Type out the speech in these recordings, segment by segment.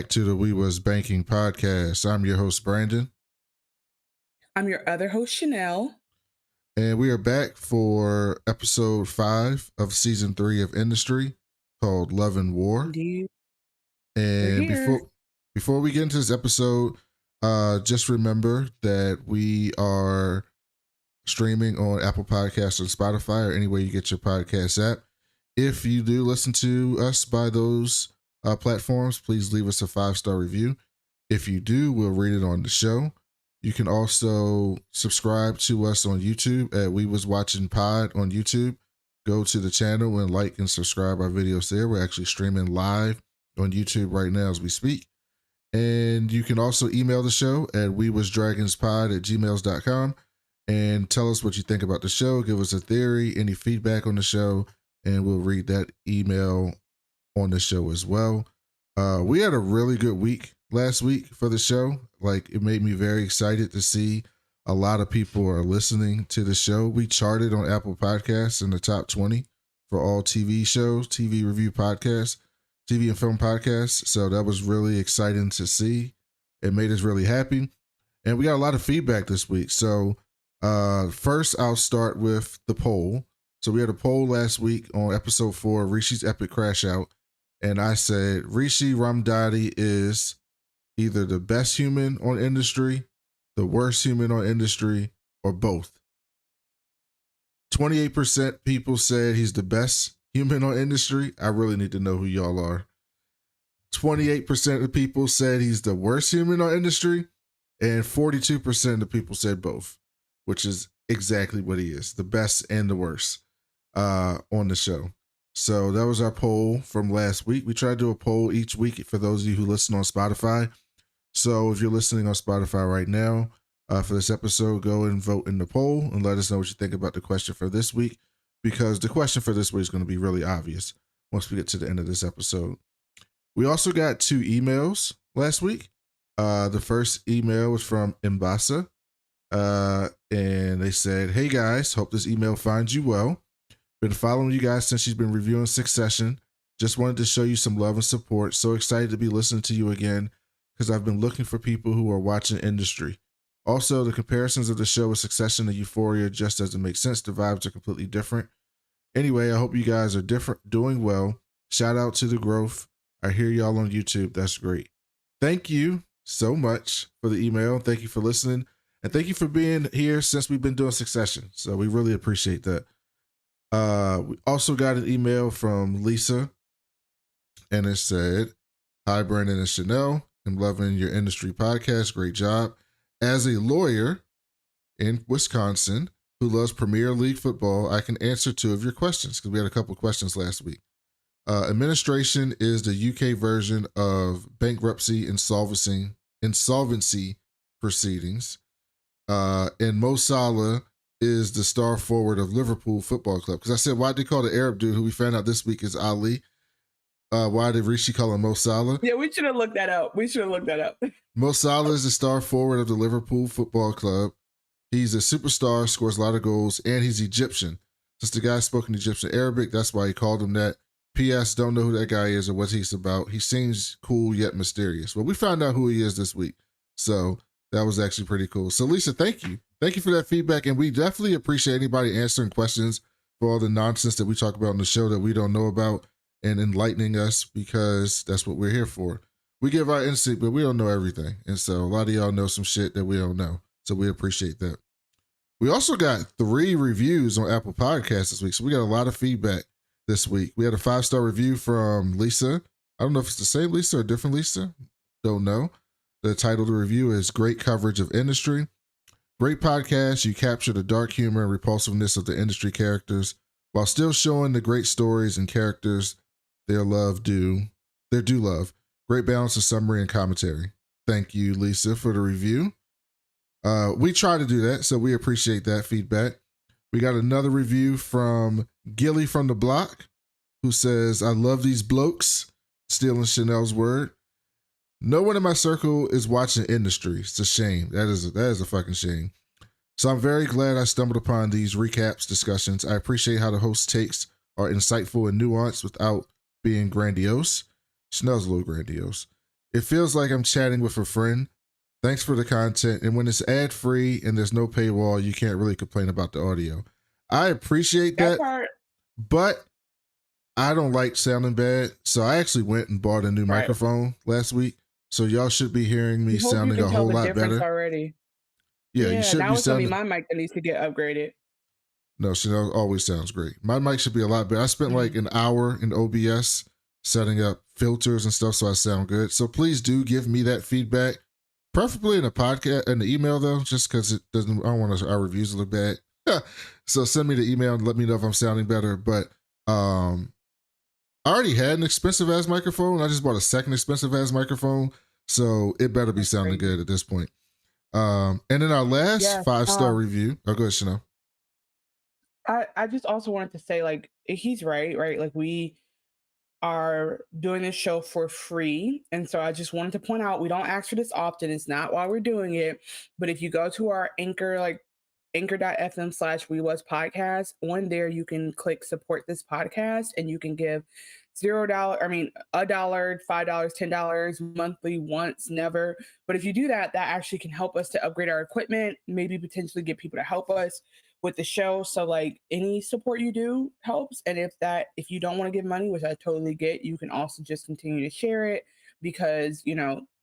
back to the We Was Banking podcast. I'm your host, Brandon. I'm your other host, Chanel. And we are back for episode 5 of season 3 of Industry called Love and War. Indeed. We're And here. before we get into this episode, just remember that we are streaming on Apple Podcasts and Spotify or anywhere you get your podcast app. If you do listen to us by those platforms, please leave us a 5-star review. If you do, we'll read it on the show. You can also subscribe to us on YouTube at We Was Watching Pod on YouTube. Go to the channel and like and subscribe our videos there. We're actually streaming live on YouTube right now as we speak. And you can also email the show at wewasdragonspod@gmail.com and tell us what you think about the show. Give us a theory, any feedback on the show, and we'll read that email on the show as well. We had a really good week last week for the show. Like, it made me very excited to see a lot of people are listening to the show. We charted on Apple Podcasts in the top 20 for all TV shows, TV review podcasts, TV and film podcasts. So that was really exciting to see. It made us really happy. And we got a lot of feedback this week. So first, I'll start with the poll. So we had a poll last week on episode 4, Rishi's Epic Crash Out. And I said, Rishi Ramdadi is either the best human on Industry, the worst human on Industry, or both. 28% people said he's the best human on Industry. I really need to know who y'all are. 28% of people said he's the worst human on Industry, and 42% of people said both, which is exactly what he is, the best and the worst on the show. So that was our poll from last week. We try to do a poll each week for those of you who listen on Spotify. So if you're listening on Spotify right now for this episode, go and vote in the poll and let us know what you think about the question for this week, because the question for this week is going to be really obvious once we get to the end of this episode. We also got 2 emails last week. The first email was from Mbasa, and they said, "Hey guys, hope this email finds you well. Been following you guys since she's been reviewing Succession. Just wanted to show you some love and support. So excited to be listening to you again because I've been looking for people who are watching Industry. Also, the comparisons of the show with Succession and Euphoria just doesn't make sense. The vibes are completely different. Anyway, I hope you guys are doing well. Shout out to the growth. I hear y'all on YouTube. That's great." Thank you so much for the email. Thank you for listening. And thank you for being here since we've been doing Succession. So we really appreciate that. We also got an email from Lisa, and it said, "Hi, Brandon and Chanel. I'm loving your Industry podcast. Great job. As a lawyer in Wisconsin who loves Premier League football, I can answer 2 of your questions," because we had a couple of questions last week. Administration is the UK version of bankruptcy insolvency proceedings. And Mo Salah is the star forward of Liverpool Football Club. Because I said, why did they call the Arab dude, who we found out this week is Ali? Why did Rishi call him Mo Salah? Yeah, we should have looked that up. Mo Salah is the star forward of the Liverpool Football Club. He's a superstar, scores a lot of goals, and he's Egyptian. Since the guy spoke in Egyptian Arabic, that's why he called him that. P.S. Don't know who that guy is or what he's about. He seems cool yet mysterious. Well, we found out who he is this week. So that was actually pretty cool. So, Lisa, thank you. Thank you for that feedback. And we definitely appreciate anybody answering questions for all the nonsense that we talk about on the show that we don't know about and enlightening us, because that's what we're here for. We give our instinct, but we don't know everything. And so a lot of y'all know some shit that we don't know. So we appreciate that. We also got 3 reviews on Apple Podcasts this week. So we got a lot of feedback this week. We had a 5-star review from Lisa. I don't know if it's the same Lisa or a different Lisa. Don't know. The title of the review is "Great Coverage of Industry. Great podcast. You capture the dark humor and repulsiveness of the Industry characters while still showing the great stories and characters they do love. Great balance of summary and commentary." Thank you, Lisa, for the review. We try to do that, so we appreciate that feedback. We got another review from Gilly from the Block, who says, "I love these blokes," stealing Chanel's word. "No one in my circle is watching Industry. It's a shame. That is a fucking shame. So I'm very glad I stumbled upon these recaps discussions. I appreciate how the host takes are insightful and nuanced without being grandiose." Chanel's a little grandiose. It feels like I'm chatting with a friend. Thanks for the content. And when it's ad free and there's no paywall, you can't really complain about the audio. I appreciate That that, part, but I don't like sounding bad. So I actually went and bought a new right. microphone last week. So y'all should be hearing me I hope you sounding can a tell whole the lot difference better. already. Yeah, you Yeah, should be now it's gonna be sounding. my mic that needs to get upgraded. No, Chanel always sounds great. My mic should be a lot better. I spent like Mhm. an hour in OBS setting up filters and stuff so I sound good. So please do give me that feedback, preferably in a podcast, in the email though, just because it doesn't. I don't want our reviews to look bad. So send me the email and let me know if I'm sounding better. But I already had an expensive ass microphone. I just bought a second expensive ass microphone, so it better be That's sounding crazy. good at this point. And then our last Yes. 5-star review. Oh, go ahead, Chanel. I just also wanted to say, like, he's right, right? Like, we are doing this show for free. And so I just wanted to point out we don't ask for this often. It's not why we're doing it. But if you go to our Anchor, like anchor.fm/ we was podcast, on there you can click support this podcast and you can give $0, I mean $1, $5, $10 monthly, once, never. But if you do that, that actually can help us to upgrade our equipment, maybe potentially get people to help us with the show. So like any support you do helps. And if you don't want to give money, which I totally get, you can also just continue to share it, because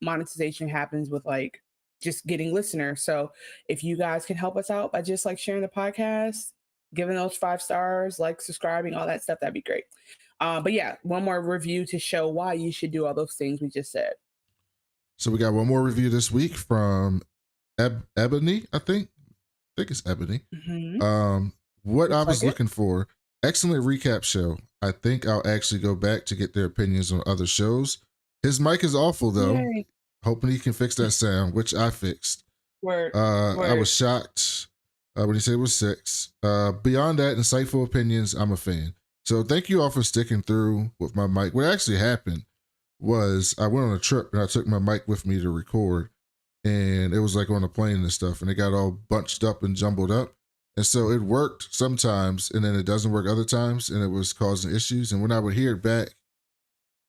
monetization happens with like just getting listeners. So if you guys can help us out by just like sharing the podcast, giving those 5 stars, like subscribing, all that stuff, that'd be great. But yeah, one more review to show why you should do all those things we just said. So we got one more review this week from Ebony, I think. I think it's Ebony. Mm-hmm. What I Looks was like it. looking for, excellent recap show. I think I'll actually go back to get their opinions on other shows. His mic is awful though. Yay. Hoping he can fix that sound, which I fixed. Word. I was shocked when he said it was 6. Beyond that, insightful opinions, I'm a fan. So thank you all for sticking through with my mic. What actually happened was I went on a trip and I took my mic with me to record, and it was like on a plane and stuff, and it got all bunched up and jumbled up. And so it worked sometimes, and then it doesn't work other times, and it was causing issues. And when I would hear it back,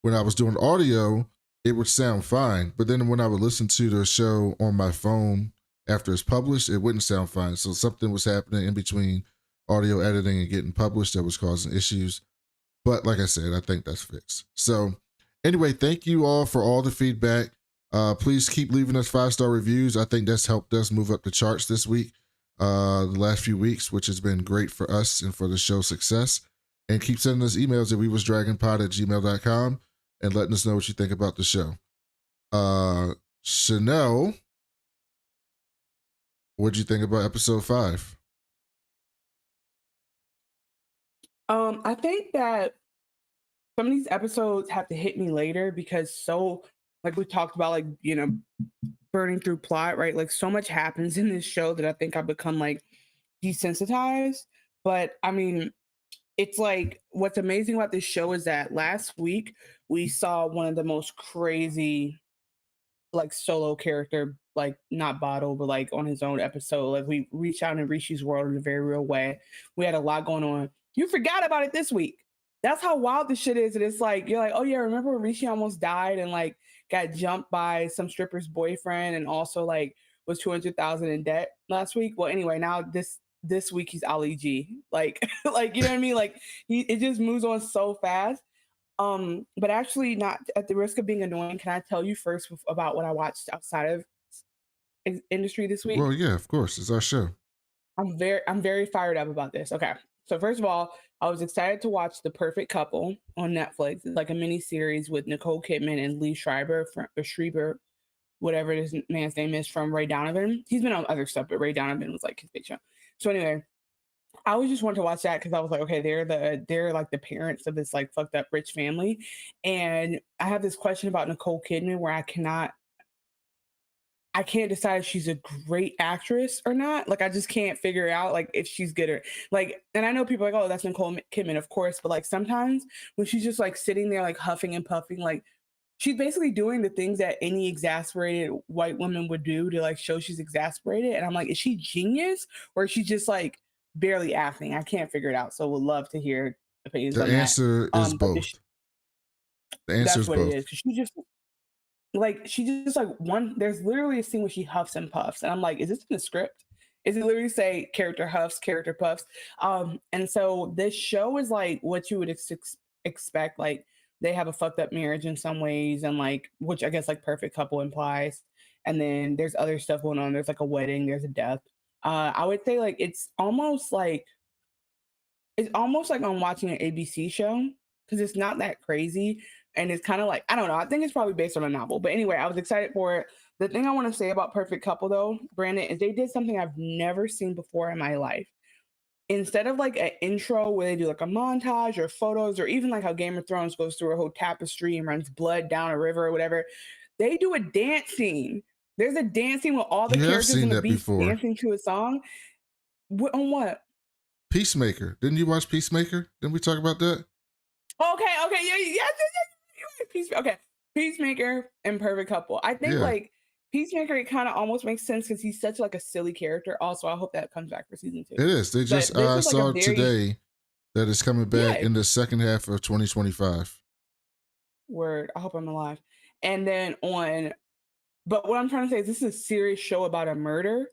when I was doing audio, it would sound fine. But then when I would listen to the show on my phone after it's published, it wouldn't sound fine. So something was happening in between audio editing and getting published that was causing issues. But like I said, I think that's fixed. So anyway, thank you all for all the feedback. Please keep leaving us 5-star reviews. I think that's helped us move up the charts this week, the last few weeks, which has been great for us and for the show's success. And keep sending us emails at wewasdragonpod@gmail.com and letting us know what you think about the show. Chanel, what'd you think about episode 5? I think that some of these episodes have to hit me later because like we talked about, like, burning through plot, right? Like so much happens in this show that I think I've become like desensitized. But I mean, it's like what's amazing about this show is that last week we saw one of the most crazy like solo character, like not bottle, but like on his own episode. Like we reached out in Rishi's world in a very real way. We had a lot going on. You forgot about it this week. That's how wild this shit is. And it's like you're like, oh yeah, remember when Rishi almost died and like got jumped by some stripper's boyfriend and also like was 200,000 in debt last week? Well, anyway, now this week he's Ali G. Like like you know what I mean? Like it just moves on so fast. But actually, not at the risk of being annoying, can I tell you first about what I watched outside of industry this week? Well, yeah, of course. It's our show. I'm very fired up about this. Okay. So first of all, I was excited to watch The Perfect Couple on Netflix. It's like a mini series with Nicole Kidman and Lee Schreiber, or Schreiber, whatever this man's name is, from Ray Donovan. He's been on other stuff, but Ray Donovan was like his big show. So anyway, I always just wanted to watch that because I was like, okay, they're like the parents of this like fucked up rich family, and I have this question about Nicole Kidman where I can't decide if she's a great actress or not. Like I just can't figure out like if she's good or like. And I know people are like, oh, that's Nicole Kidman, of course, but like sometimes when she's just like sitting there like huffing and puffing, like she's basically doing the things that any exasperated white woman would do to like show she's exasperated. And I'm like, is she genius or is she just like barely acting? I can't figure it out. So would love to hear opinions The on that. answer is But both. The answer that's is what it both. is. 'Cause she just like she just like one there's literally a scene where she huffs and puffs and I'm like, is this in the script? Is it literally say character huffs, character puffs? And so this show is like what you would expect. Like they have a fucked up marriage in some ways, and like which I guess like perfect couple implies. And then there's other stuff going on. There's like a wedding, there's a death. I would say like it's almost like I'm watching an ABC show because it's not that crazy. And it's kind of like, I don't know, I think it's probably based on a novel. But anyway, I was excited for it. The thing I want to say about Perfect Couple, though, Brandon, is they did something I've never seen before in my life. Instead of like an intro where they do like a montage or photos, or even like how Game of Thrones goes through a whole tapestry and runs blood down a river or whatever, they do a dance scene. There's a dance scene with all the You have characters seen in the that beach before. dancing to a song. On what? Peacemaker. Didn't you watch Peacemaker? Didn't we talk about that? Okay, okay, yeah, yes, yes, yes. Okay, Peacemaker and Perfect Couple. I think Yeah, like Peacemaker, it kind of almost makes sense because he's such like a silly character. Also, I hope that comes back for season two. it is. They just But this I is like a saw very today that it's coming back yeah in the second half of 2025. word. I hope I'm alive. And then on, but what I'm trying to say is this is a serious show about a murder,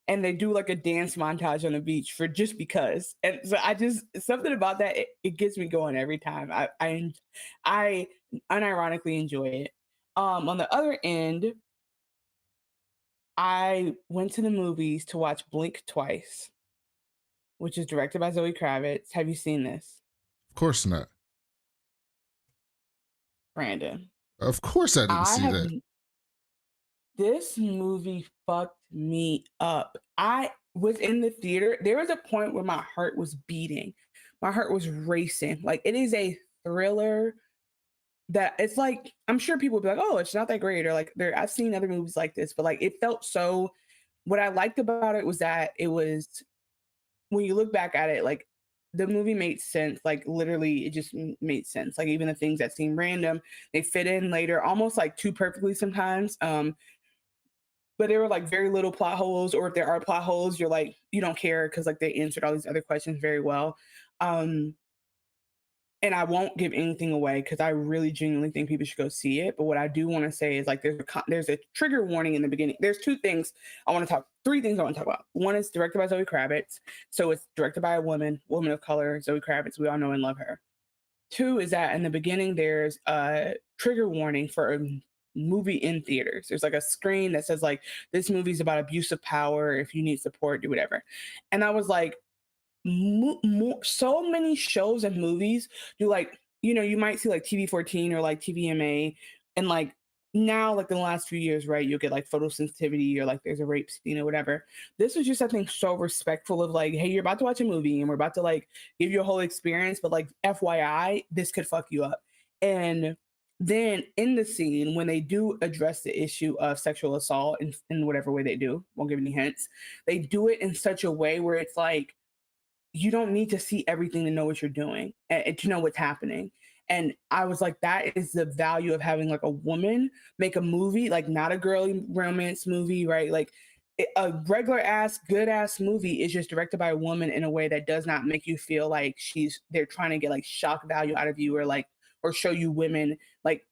and they do like a dance montage on the beach for just because. And so I just something about that it gets me going every time. I unironically enjoy it. On the other end, I went to the movies to watch Blink Twice, which is directed by Zoe Kravitz. Have you seen this, Of course not. Brandon? Of course I didn't I see have that. This movie fucked me up. I was in the theater. There was a point where my heart was beating. My heart was racing. Like it is a thriller that it's like I'm sure people would be like, "Oh, it's not that great," or like there I've seen other movies like this, but like it felt so what I liked about it was that it was when you look back at it, like the movie made sense. Like literally, it just made sense. Like even the things that seem random, they fit in later, almost like too perfectly sometimes. But there were like very little plot holes, or if there are plot holes, you're like you don't care because like they answered all these other questions very well. Um, and I won't give anything away because I really genuinely think people should go see it. But what I do want to say is like there's a trigger warning in the beginning. There's three things I want to talk about. One is directed by Zoe Kravitz, so it's directed by a woman of color, Zoe Kravitz. We all know and love her. Two is that in the beginning there's a trigger warning for a movie in theaters. There's like a screen that says like this movie's about abuse of power. If you need support, do whatever. And I was like, so many shows and movies do like you might see like TV 14 or like TVMA, and like now like in the last few years, right, you'll get like photosensitivity or like there's a rape scene or whatever. This was just I think so respectful of like, hey, you're about to watch a movie and we're about to like give you a whole experience, but like FYI, this could fuck you up. And then in the scene when they do address the issue of sexual assault in whatever way they do, won't give any hints, they do it in such a way where it's like you don't need to see everything to know what you're doing and to know what's happening. And I was like, that is the value of having like a woman make a movie, like not a girly romance movie, right? Like a regular ass, good ass movie is just directed by a woman in a way that does not make you feel like they're trying to get like shock value out of you or like, or show you women. Like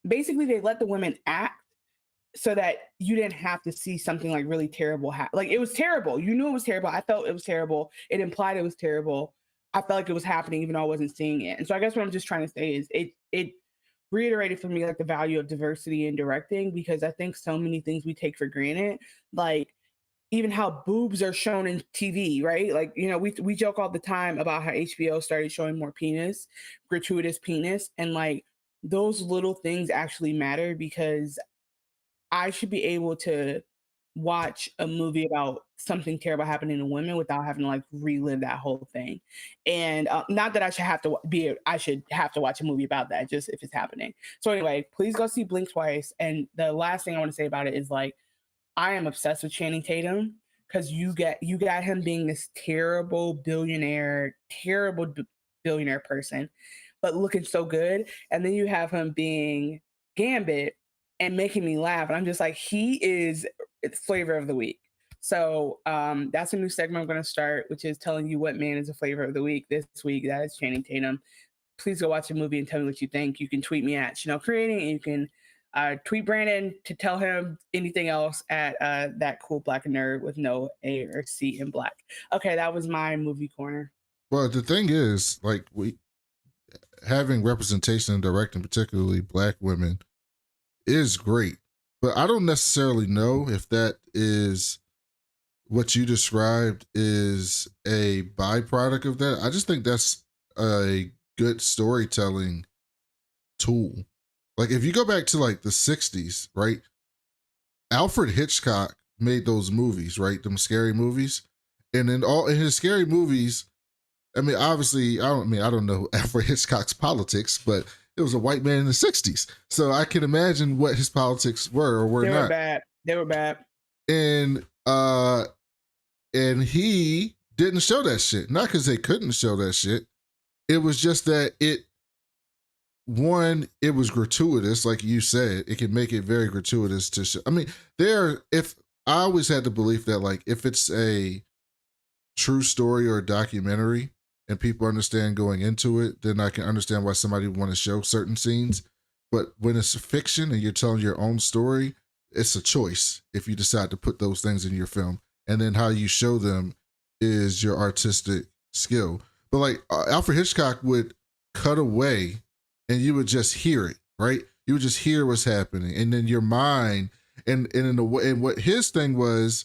basically they let the women act so that you didn't have to see something like really terrible like it was terrible. You knew it was terrible. I felt it was terrible. It implied it was terrible. I felt like it was happening even though I wasn't seeing it. And so I guess what I'm just trying to say is it reiterated for me like the value of diversity in directing, because I think so many things we take for granted, like even how boobs are shown in TV, right? Like, we joke all the time about how HBO started showing more penis, gratuitous penis, and like those little things actually matter because I should be able to watch a movie about something terrible happening to women without having to like relive that whole thing. And not that I should have to I should have to watch a movie about that just if it's happening. So anyway, please go see Blink Twice. And the last thing I want to say about it is like I am obsessed with Channing Tatum because you got him being this billionaire person, but looking so good, and then you have him being Gambit and making me laugh, and I'm just like, he is flavor of the week. So that's a new segment I'm going to start, which is telling you what man is a flavor of the week this week. That is Channing Tatum. Please go watch the movie and tell me what you think. You can tweet me at Chanel Creating, and you can Tweet Brandon to tell him anything else at that cool black nerd with no A or C in black. Okay, that was my movie corner. Well, the thing is, like, we having representation in directing, particularly black women, is great. But I don't necessarily know if that is what you described is a byproduct of that. I just think that's a good storytelling tool. Like if you go back to like the 60s, right? Alfred Hitchcock made those movies, right? Them scary movies. And in his scary movies, I mean, obviously, I don't know Alfred Hitchcock's politics, but it was a white man in the 60s. So I can imagine what his politics were or were They not. were bad. They were bad. And he didn't show that shit. Not because they couldn't show that shit. It was just that it was gratuitous, like you said. It can make it very gratuitous to show. I mean, if I always had the belief that like if it's a true story or a documentary and people understand going into it, then I can understand why somebody would want to show certain scenes. But when it's fiction and you're telling your own story, it's a choice if you decide to put those things in your film. And then how you show them is your artistic skill. But like Alfred Hitchcock would cut away and you would just hear it, right? You would just hear what's happening. And then your mind, and in a way, and what his thing was,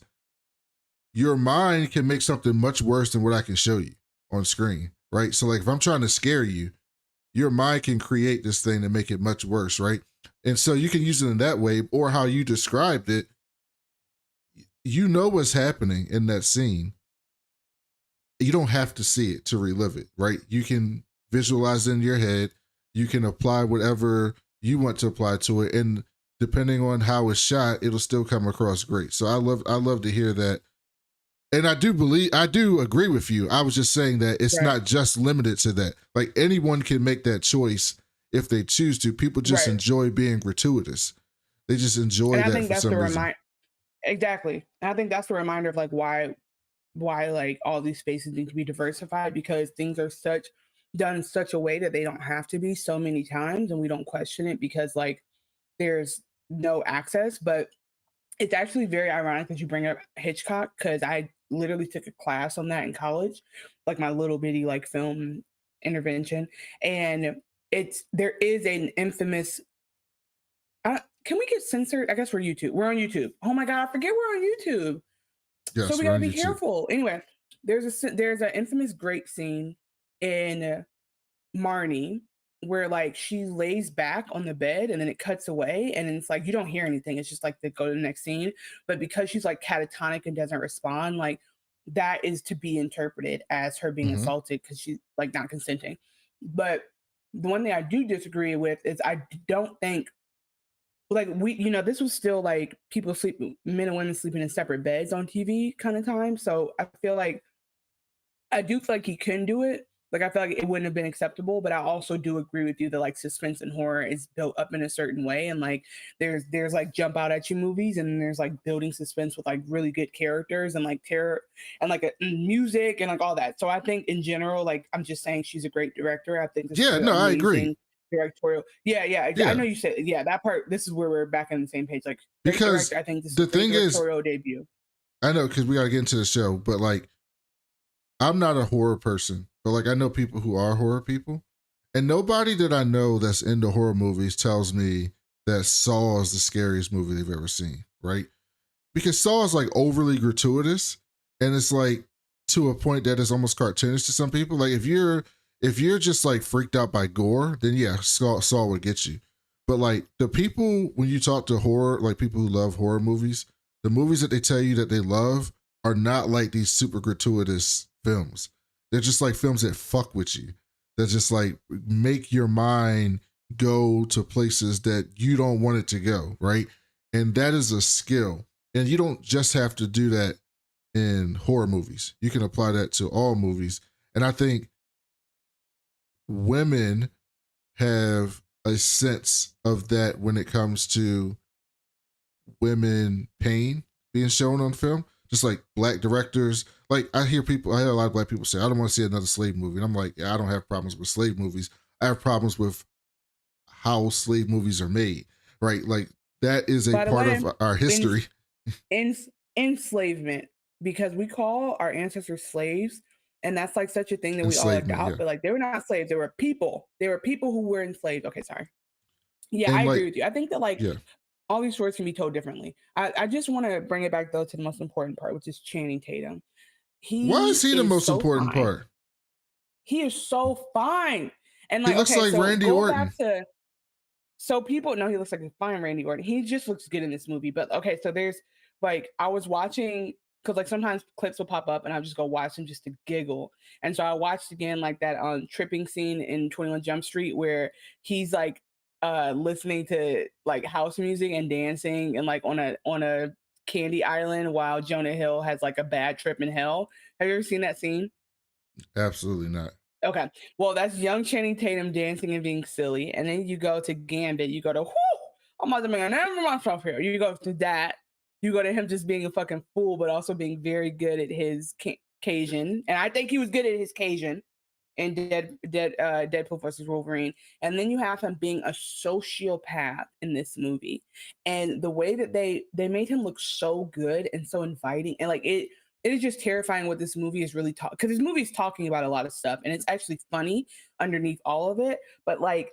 your mind can make something much worse than what I can show you on screen, right? So like if I'm trying to scare you, your mind can create this thing to make it much worse, right? And so you can use it in that way, or how you described it. You know what's happening in that scene. You don't have to see it to relive it, right? You can visualize it in your head. You can apply whatever you want to apply to it, and depending on how it's shot, it'll still come across great. So I love to hear that. And I do agree with you. I was just saying that it's not just limited to that. Like anyone can make that choice if they choose to. People just enjoy being gratuitous. They just enjoy that for some reason. Exactly. And I think that's the reminder of like why like all these spaces need to be diversified, because things are done in such a way that they don't have to be so many times, and we don't question it because like there's no access. But it's actually very ironic that you bring up Hitchcock, because I literally took a class on that in college, like my little bitty like film intervention. And there is an infamous can we get censored? I guess we're YouTube. We're on YouTube. Oh my God, I forget we're on YouTube. Yes, so we gotta be careful. Anyway, there's an infamous grape scene in Marnie where like she lays back on the bed and then it cuts away and it's like you don't hear anything. It's just like they go to the next scene. But because she's like catatonic and doesn't respond, like that is to be interpreted as her being assaulted because she's like not consenting. But the one thing I do disagree with is I don't think like this was still like men and women sleeping in separate beds on TV kind of time. So I feel like I do feel like he couldn't do it. Like I feel like it wouldn't have been acceptable, but I also do agree with you that like suspense and horror is built up in a certain way, and like there's like jump out at you movies, and there's like building suspense with like really good characters and like terror and like music and like all that. So I think in general, like I'm just saying she's a great director. I think I agree. Directorial, yeah. I know you said that part. This is where we're back on the same page. Like because I think this the is thing directorial debut. I know because we got to get into the show, but like. I'm not a horror person, but like I know people who are horror people, and nobody that I know that's into horror movies tells me that Saw is the scariest movie they've ever seen, right? Because Saw is like overly gratuitous, and it's like to a point that is almost cartoonish to some people. Like if you're just like freaked out by gore, then yeah, Saw would get you. But like the people when you talk to horror, like people who love horror movies, the movies that they tell you that they love are not like these super gratuitous films. They're just like films that fuck with you. That just like make your mind go to places that you don't want it to go, right? And that is a skill. And you don't just have to do that in horror movies. You can apply that to all movies. And I think women have a sense of that when it comes to women pain being shown on film. Just like black directors, like I hear a lot of black people say, I don't want to see another slave movie. And I'm like, yeah, I don't have problems with slave movies. I have problems with how slave movies are made. right? Like that is a By the part way, of our history. enslavement, because we call our ancestors slaves, and that's like such a thing that we all Enslavement, yeah. adopt, but like they were not slaves, they were people. They were people who were enslaved. Okay, sorry. Yeah, I And agree like, with you. I think that like yeah. all these stories can be told differently. I just want to bring it back though to the most important part, which is Channing Tatum. Why is He he the is most so important fine. part? He is so fine. And He like, looks okay, like so Randy go Orton. back to so people know he looks like a fine Randy Orton. He just looks good in this movie. But okay, so there's like I was watching because like sometimes clips will pop up and I'll just go watch them just to giggle. And so I watched again like that tripping scene in 21 Jump Street where he's like listening to like house music and dancing and like on a candy island while Jonah Hill has like a bad trip in hell. Have you ever seen that scene? Absolutely not. Okay. Well, that's young Channing Tatum dancing and being silly. And then you go to Gambit, you go to, whoo, I'm about to make never myself here. You go to that. You go to him just being a fucking fool, but also being very good at his Cajun. And I think he was good at his Cajun in Deadpool versus Wolverine. And then you have him being a sociopath in this movie. And the way that they made him look so good and so inviting. And like it is just terrifying what this movie is really talking, because this movie is talking about a lot of stuff and it's actually funny underneath all of it. But like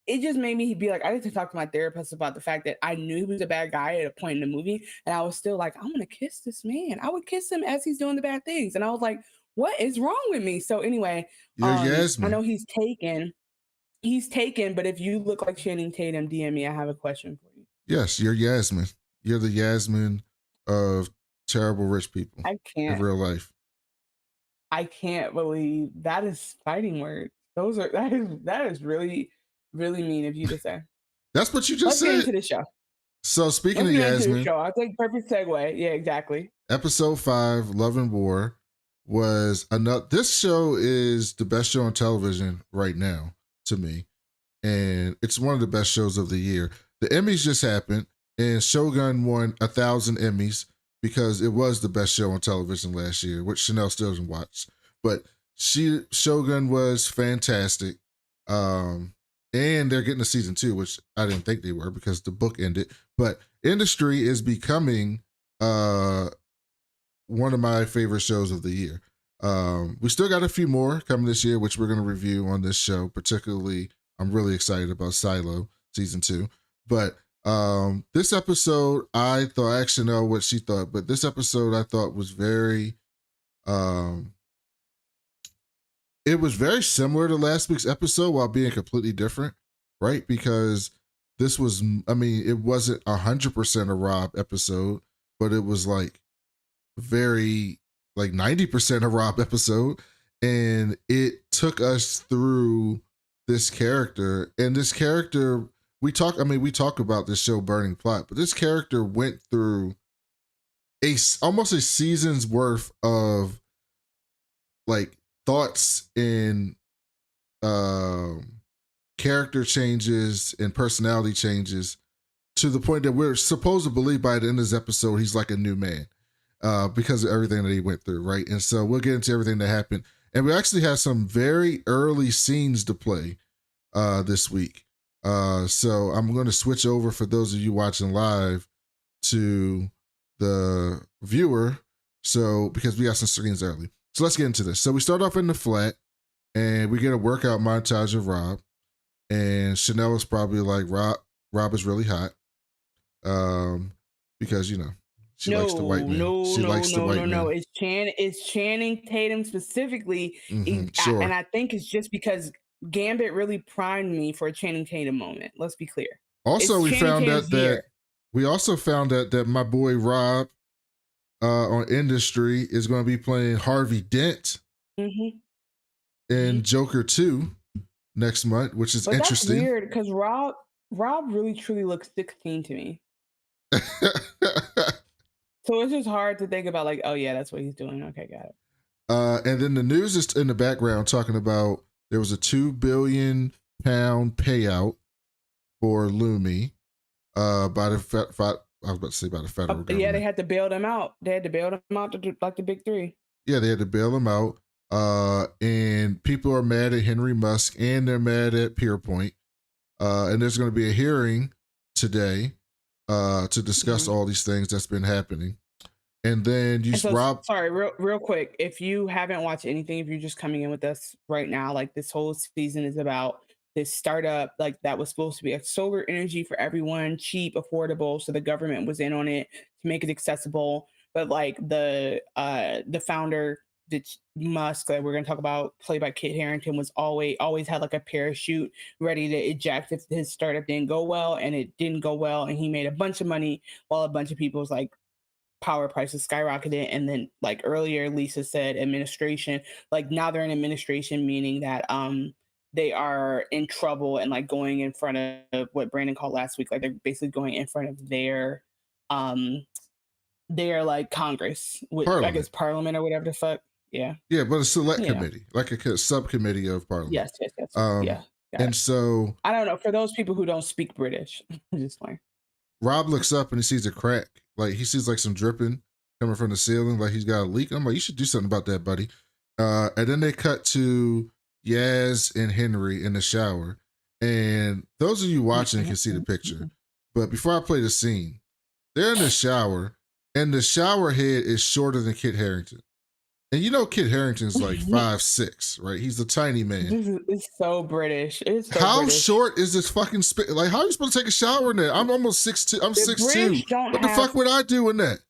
it just made me be like, I need to talk to my therapist about the fact that I knew he was a bad guy at a point in the movie. And I was still like, I want to kiss this man. I would kiss him as he's doing the bad things. And I was like, what is wrong with me? So anyway, You're I Yasmin. know he's taken. He's taken, but if you look like Channing Tatum, DM me. I have a question for you. Yes, you're Yasmin. You're the Yasmin of terrible rich people I in can't. real life. I can't believe that is fighting words. Those are that is really really mean of you to say. That's what you just Let's get said. into the show. So speaking Let's of get into the Yasmin, show. I think perfect segue. Yeah, exactly. episode 5, Love and War, was another. This show is the best show on television right now to me, and it's one of the best shows of the year. The Emmys just happened, and Shogun won 1,000 Emmys because it was the best show on television last year, which Chanel still doesn't watch. But Shogun was fantastic. And they're getting a season 2, which I didn't think they were because the book ended. But Industry is becoming one of my favorite shows of the year. We still got a few more coming this year, which we're going to review on this show. Particularly, I'm really excited about Silo season 2. But this episode, I actually know what she thought, but this episode I thought was very, it was very similar to last week's episode while being completely different, right? Because this was, I mean, it wasn't 100% a Rob episode, but it was like very, like 90% a Rob episode. And it took us through this character. And this character, we talk about this show Burning Plot, but this character went through almost a season's worth of like thoughts and character changes and personality changes to the point that we're supposed to believe by the end of this episode he's like a new man because of everything that he went through, right? And so we'll get into everything that happened. And we actually have some very early scenes to play this week. So I'm going to switch over for those of you watching live to the viewer. So because we got some screens early. So let's get into this. So we start off in the flat and we get a workout montage of Rob. And Chanel is probably like, Rob is really hot. Because, you know, she likes the white man. No. It's Channing Tatum specifically. Sure. And I think it's just because Gambit really primed me for a Channing Tatum moment. Let's be clear. Also, we found out that my boy Rob on Industry is going to be playing Harvey Dent in Joker 2 next month, which is interesting. That's weird because Rob really truly looks 16 to me. So it's just hard to think about like, oh yeah, that's what he's doing. Okay, got it. And then the news is in the background talking about there was a £2 billion payout for Lumi by the I was about to say by the federal government. Yeah, they had to bail them out. They had to bail them out to like the big three. Yeah, they had to bail them out. And people are mad at Henry Musk and they're mad at Pierpoint. And there's going to be a hearing today to discuss all these things that's been happening. And then you And so, Rob. sorry, real quick. If you haven't watched anything, if you're just coming in with us right now, like this whole season is about this startup, like that was supposed to be a solar energy for everyone, cheap, affordable. So the government was in on it to make it accessible. But like the founder, Musk, that we're gonna talk about, played by Kit Harington, was always had like a parachute ready to eject if his startup didn't go well, and it didn't go well, and he made a bunch of money while a bunch of people was like power prices skyrocketed. And then like earlier Lisa said administration, like now they're in administration, meaning that they are in trouble and like going in front of what Brandon called last week, like they're basically going in front of um their like Congress, I guess Parliament. Parliament or whatever the fuck. Yeah. Yeah, but a select Yeah. committee, like a subcommittee of Parliament. Yes. Yeah. And so I don't know, for those people who don't speak British, just like Rob looks up and he sees a crack. Like he sees like some dripping coming from the ceiling, like he's got a leak. I'm like, you should do something about that, buddy. And then they cut to Yaz and Henry in the shower. And those of you watching can see the picture. But before I play the scene, they're in the shower, and the shower head is shorter than Kit Harington. And you know Kit Harington's like 5'6", right? He's a tiny man. It's so British. It's so how British. short is this fucking like? How are you supposed to take a shower in there? I'm almost 6'2". I'm 6'2". What the fuck would I do in that?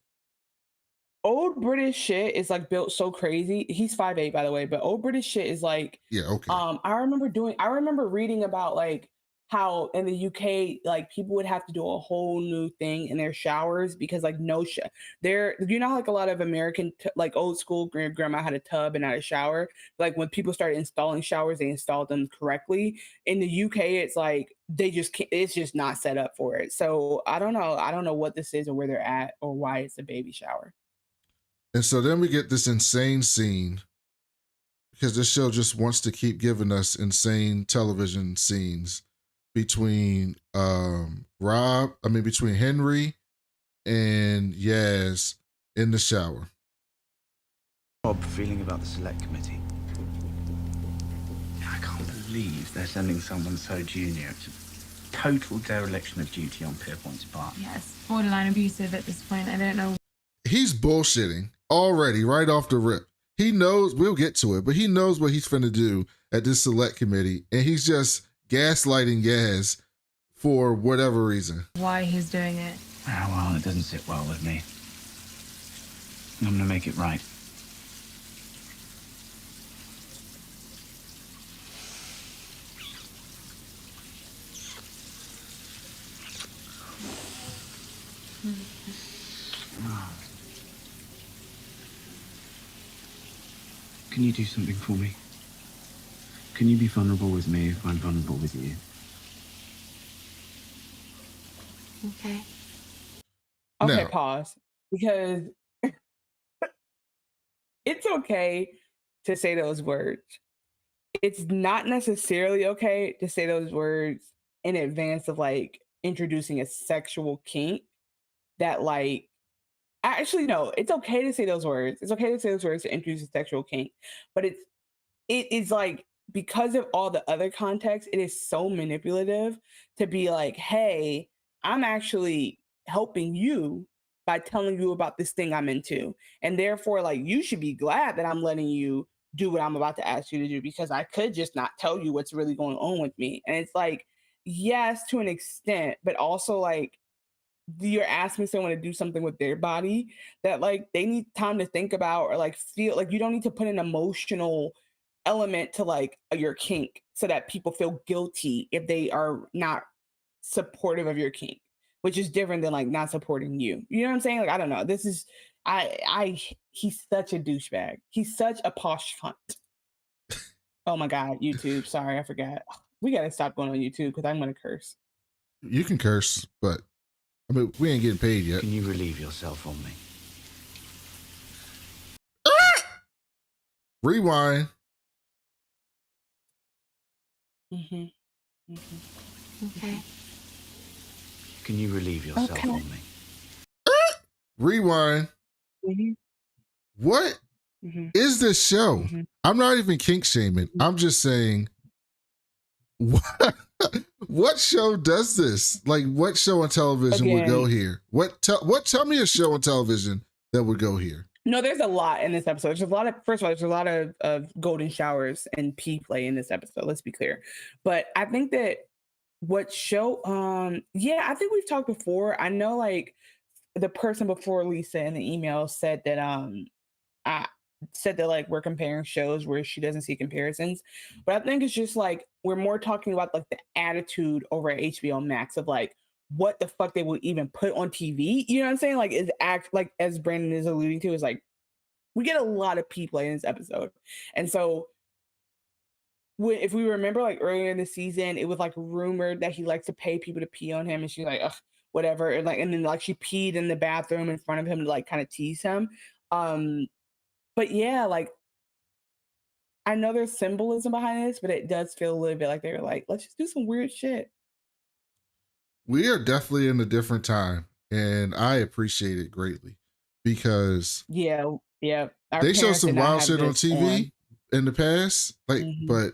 Old British shit is like built so crazy. He's 5'8", by the way, but old British shit is like, yeah, okay. I remember reading about like how in the UK, like people would have to do a whole new thing in their showers because like you know, like a lot of American like old school grandma had a tub and not a shower. Like when people started installing showers, they installed them correctly. In the UK, it's like they just can't, it's just not set up for it. So I don't know what this is or where they're at or why it's a baby shower. And so then we get this insane scene because this show just wants to keep giving us insane television scenes between between Henry and Yaz in the shower. Bob, feeling about the select committee? I can't believe they're sending someone so junior. It's a total dereliction of duty on Pierpoint's part. Yes, borderline abusive at this point. I don't know. He's bullshitting already right off the rip. He knows, we'll get to it, but he knows what he's finna do at this select committee, and he's just gaslighting Yaz for whatever reason. Why he's doing it. Oh, well, it doesn't sit well with me. I'm gonna make it right. Can you do something for me? Can you be vulnerable with me if I'm vulnerable with you? Okay. Okay, Now, pause. Because it's okay to say those words. It's not necessarily okay to say those words in advance of like introducing a sexual kink that like actually no, it's okay to say those words. It's okay to say those words to introduce a sexual kink, but it is like because of all the other context, it is so manipulative to be like, hey, I'm actually helping you by telling you about this thing I'm into. And therefore, like, you should be glad that I'm letting you do what I'm about to ask you to do because I could just not tell you what's really going on with me. And it's like, yes, to an extent, but also like, you're asking someone to do something with their body that like they need time to think about or like feel like you don't need to put an emotional element to like your kink so that people feel guilty if they are not supportive of your kink, which is different than like not supporting you. You know what I'm saying? Like I don't know. This is he's such a douchebag. He's such a posh cunt. Oh my god, YouTube. Sorry, I forgot. We gotta stop going on YouTube because I'm gonna curse. You can curse, but I mean we ain't getting paid yet. Can you relieve yourself on me? Rewind. Okay. Can you relieve yourself Okay. on me? Rewind. What is this show? I'm not even kink shaming. I'm just saying, what What show does this? Like, what show on television would go Again. here? Tell me a show on television that would go here. No, there's a lot in this episode. There's a lot of first of all, there's a lot of golden showers and pee play in this episode. Let's be clear. But I think that what show yeah, I think we've talked before. I know like the person before Lisa in the email said that I said that like we're comparing shows where she doesn't see comparisons. But I think it's just like we're more talking about like the attitude over at HBO Max of like what the fuck they would even put on TV. You know what I'm saying? Like is act like as Brandon is alluding to, is like we get a lot of pee play in this episode. And so if we remember like earlier in the season, it was like rumored that he likes to pay people to pee on him, and she's like, ugh, whatever. And then like she peed in the bathroom in front of him to like kind of tease him. Um, but yeah, like I know there's symbolism behind this, but it does feel a little bit like they're like, let's just do some weird shit. We are definitely in a different time, and I appreciate it greatly because Yeah, yeah. Our they show parents some did not wild have shit on this TV in the past, like, Mhm, but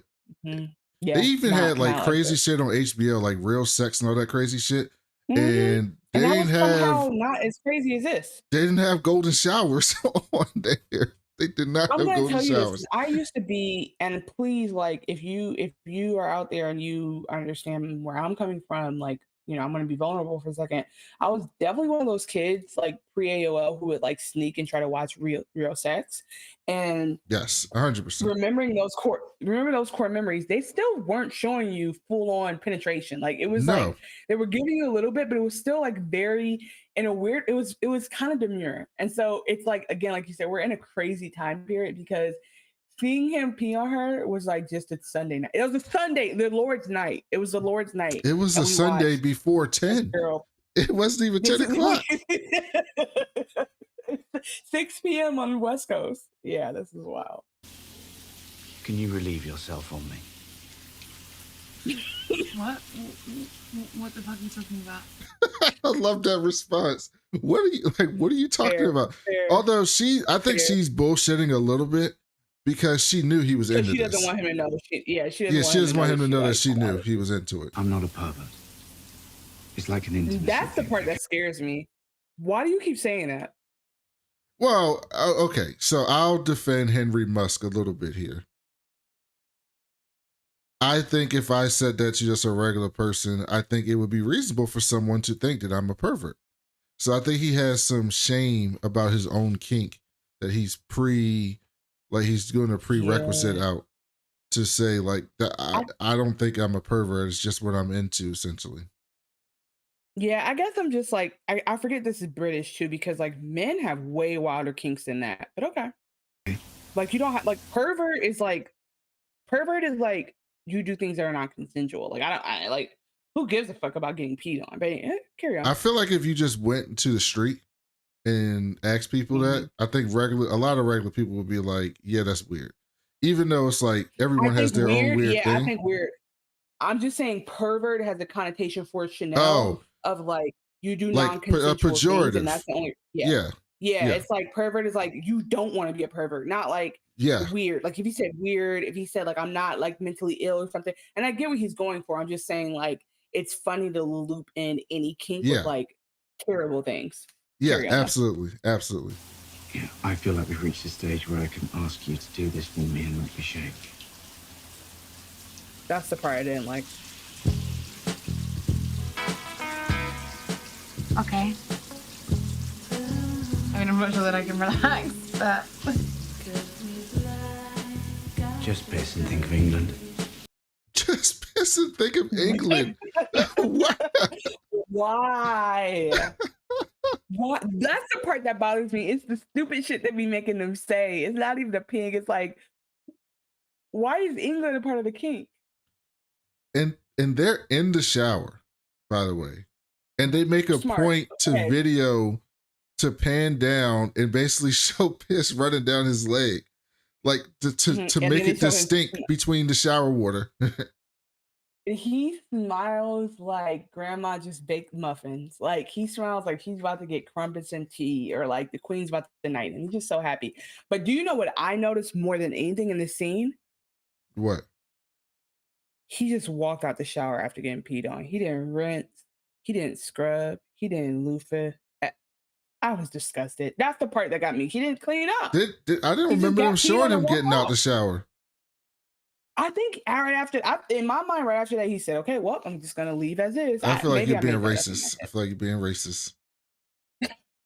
mhm. they Yeah, even not had like not like crazy this. shit on HBO, like real sex and all that crazy shit, Mhm. and And that was somehow not as crazy as this. they didn't have golden showers on there. They did not I'm have gonna golden tell you this showers. 'cause I used to be, and please, like, if you are out there and you understand where I'm coming from, like, I'm gonna be vulnerable for a second. I was definitely one of those kids, like pre AOL, who would like sneak and try to watch real sex. And Yes, 100%. remember those core memories, they still weren't showing you full on penetration. Like it was No, like they were giving you a little bit, but it was still like very in a weird, it was kind of demure. And so it's like again, like you said, we're in a crazy time period because seeing him pee on her was like just a Sunday night. It was a Sunday, the Lord's night. It was the Lord's night. it was And a we Sunday watched before this 10. girl. It wasn't even 10 o'clock. 6 p.m. on the West Coast. Yeah, this is wild. Can you relieve yourself on me? What? What the fuck are you talking about? I love that response. What are you talking Fair, about? fair, Although I think fair. she's bullshitting a little bit because she knew he was So into she doesn't this. want him to know. Yeah, she doesn't want him to know that she knew he was into it. I'm not a pervert. It's like an intimacy That's the thing. part that scares me. Why do you keep saying that? Well, okay, so I'll defend Henry Musk a little bit here. I think if I said that to just a regular person, I think it would be reasonable for someone to think that I'm a pervert. So I think he has some shame about his own kink that he's he's doing a prerequisite Yeah. out to say like that. I don't think I'm a pervert. It's just what I'm into, essentially. Yeah, I guess I'm just like I forget this is British too because like men have way wilder kinks than that. But okay, like you don't have like pervert is like you do things that are not consensual. Like I like who gives a fuck about getting peed on? But carry on. I feel like if you just went to the street and asked people that, I think a lot of regular people would be like, "Yeah, that's weird," even though it's like everyone has their own weird Yeah, I thing. think weird. I'm just saying pervert has a connotation for Chanel Oh, of like you do like non-consensual things, and pejorative. that's the only Yeah, yeah. yeah, It's like pervert is like you don't want to be a pervert, not like yeah, weird. Like if he said weird, if he said like I'm not like mentally ill or something, and I get what he's going for. I'm just saying like it's funny to loop in any kink with yeah, like terrible things. yeah. Carry on. Absolutely, absolutely. Yeah, I feel like we've reached the stage where I can ask you to do this for me and not be ashamed. That's the part I didn't like. Okay. I mean, I'm not sure that I can relax, but Just piss and think of England. Just piss and think of England. What? Why? What? That's the part that bothers me. It's the stupid shit that be making them say. It's not even the pig. It's like, why is England a part of the kink? And they're in the shower, by the way, and they make a Smart. point to Okay. video to pan down and basically show piss running down his leg, like to Mhm. to And make then they it show him distinct between the shower water. He smiles like grandma just baked muffins. Like he smiles like he's about to get crumpets and tea, or like the queen's about to night, and he's just so happy. But do you know what I noticed more than anything in this scene? What? he just walked out the shower after getting peed on. He didn't rinse, he didn't scrub, he didn't loofah. I was disgusted. That's the part that got me. He didn't clean up. I didn't He just remember got them peed showing on him and getting walked out the off. shower. I think right after, in my mind, right after that, he said, "Okay, well, I'm just gonna leave as is." I feel like Maybe you're I being made that up in my racist. I head. feel like you're being racist.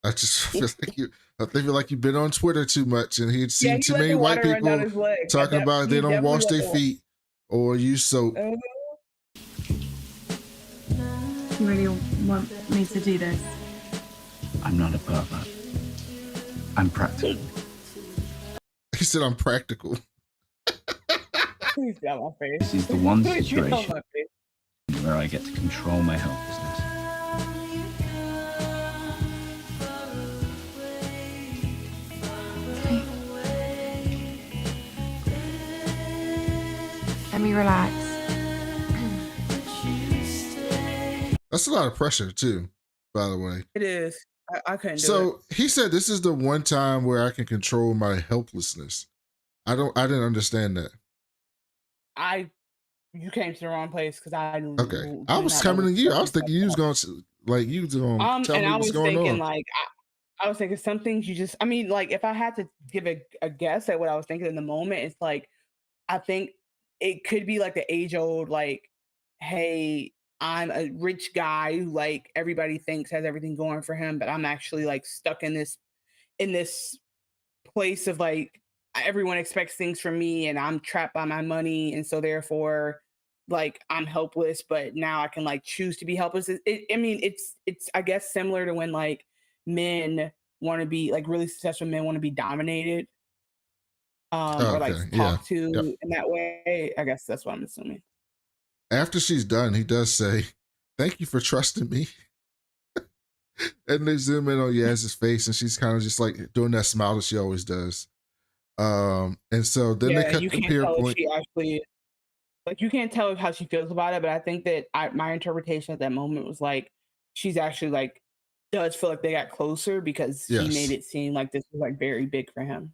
I just feel like you. I feel like you've been on Twitter too much, and he'd Yeah, seen he too let many the white water run down people his legs. talking about they He don't wash definitely their let the feet or use soap. You really want me to do this? I'm not a pervert. I'm practical. He said, "I'm practical." Please get out my face. This is the one Please get out situation my face. where I get to control my helplessness. Let me relax. That's a lot of pressure too, by the way. It is. I couldn't do it. So he said, "This is the one time where I can control my helplessness." I didn't understand that. You came to the wrong place because I Okay, I was coming to you. I was thinking you was going to tell and me I what's was going thinking on. like I was thinking some things you just, I mean, like if I had to give a guess at what I was thinking in the moment, it's like I think it could be like the age old like, hey, I'm a rich guy who like everybody thinks has everything going for him, but I'm actually like stuck in this place of like everyone expects things from me and I'm trapped by my money and so therefore like I'm helpless but now I can like choose to be helpless. I mean it's I guess similar to when like men want to be like really successful men want to be dominated Oh, or like okay, yeah, talked yep. to in that way. I guess that's what I'm assuming. After she's done, he does say, "Thank you for trusting me." And they zoom in on Yaz's face, and she's kind of just like doing that smile that she always does. And so then they Yeah, cut you the can't peer tell if point. she actually like you can't tell how she feels about it, but I think that my interpretation at that moment was like she's actually like does feel like they got closer because he made Yes. it seem like this was like very big for him.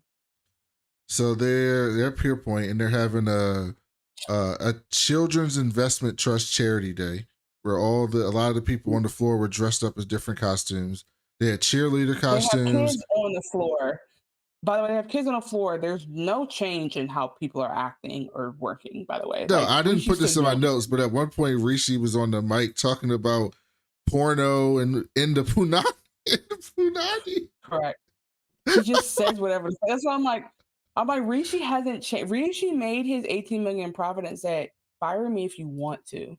So they're peer point, and they're having a children's investment trust charity day where a lot of the people on the floor were dressed up as different costumes. They had cheerleader They have costumes. kids on the floor. By the way, they have kids on the floor. There's no change in how people are acting or working, by the way. No, Like I didn't Rishi's put still this in my doing notes, but at one point Rishi was on the mic talking about porno and in the punani. In the punani. correct. He just says whatever. That's why I'm like, Rishi hasn't changed. Rishi made his 18 million profit and said, fire me if you want to.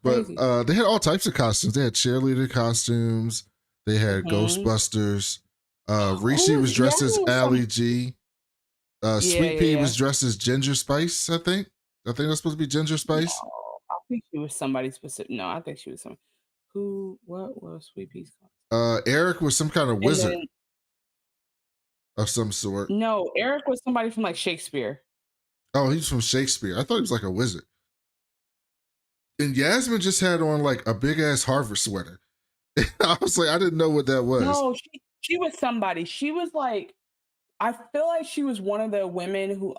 But Crazy. they had all types of costumes. They had cheerleader costumes. They had Ghostbusters. Rishi was dressed as Ali G. Sweet Pea was dressed as Ginger Spice, I think. I think that's supposed to be Ginger Spice. No, I think she was somebody specific. No, I think she was some. What was Sweet Pea's called? Eric was some kind of And wizard then, of some sort. no, Eric was somebody from like Shakespeare. Oh, he's from Shakespeare. I thought he was like a wizard. And Yasmin just had on like a big ass Harvard sweater. I was like, I didn't know what that was. No, she was somebody. She was like, I feel like she was one of the women who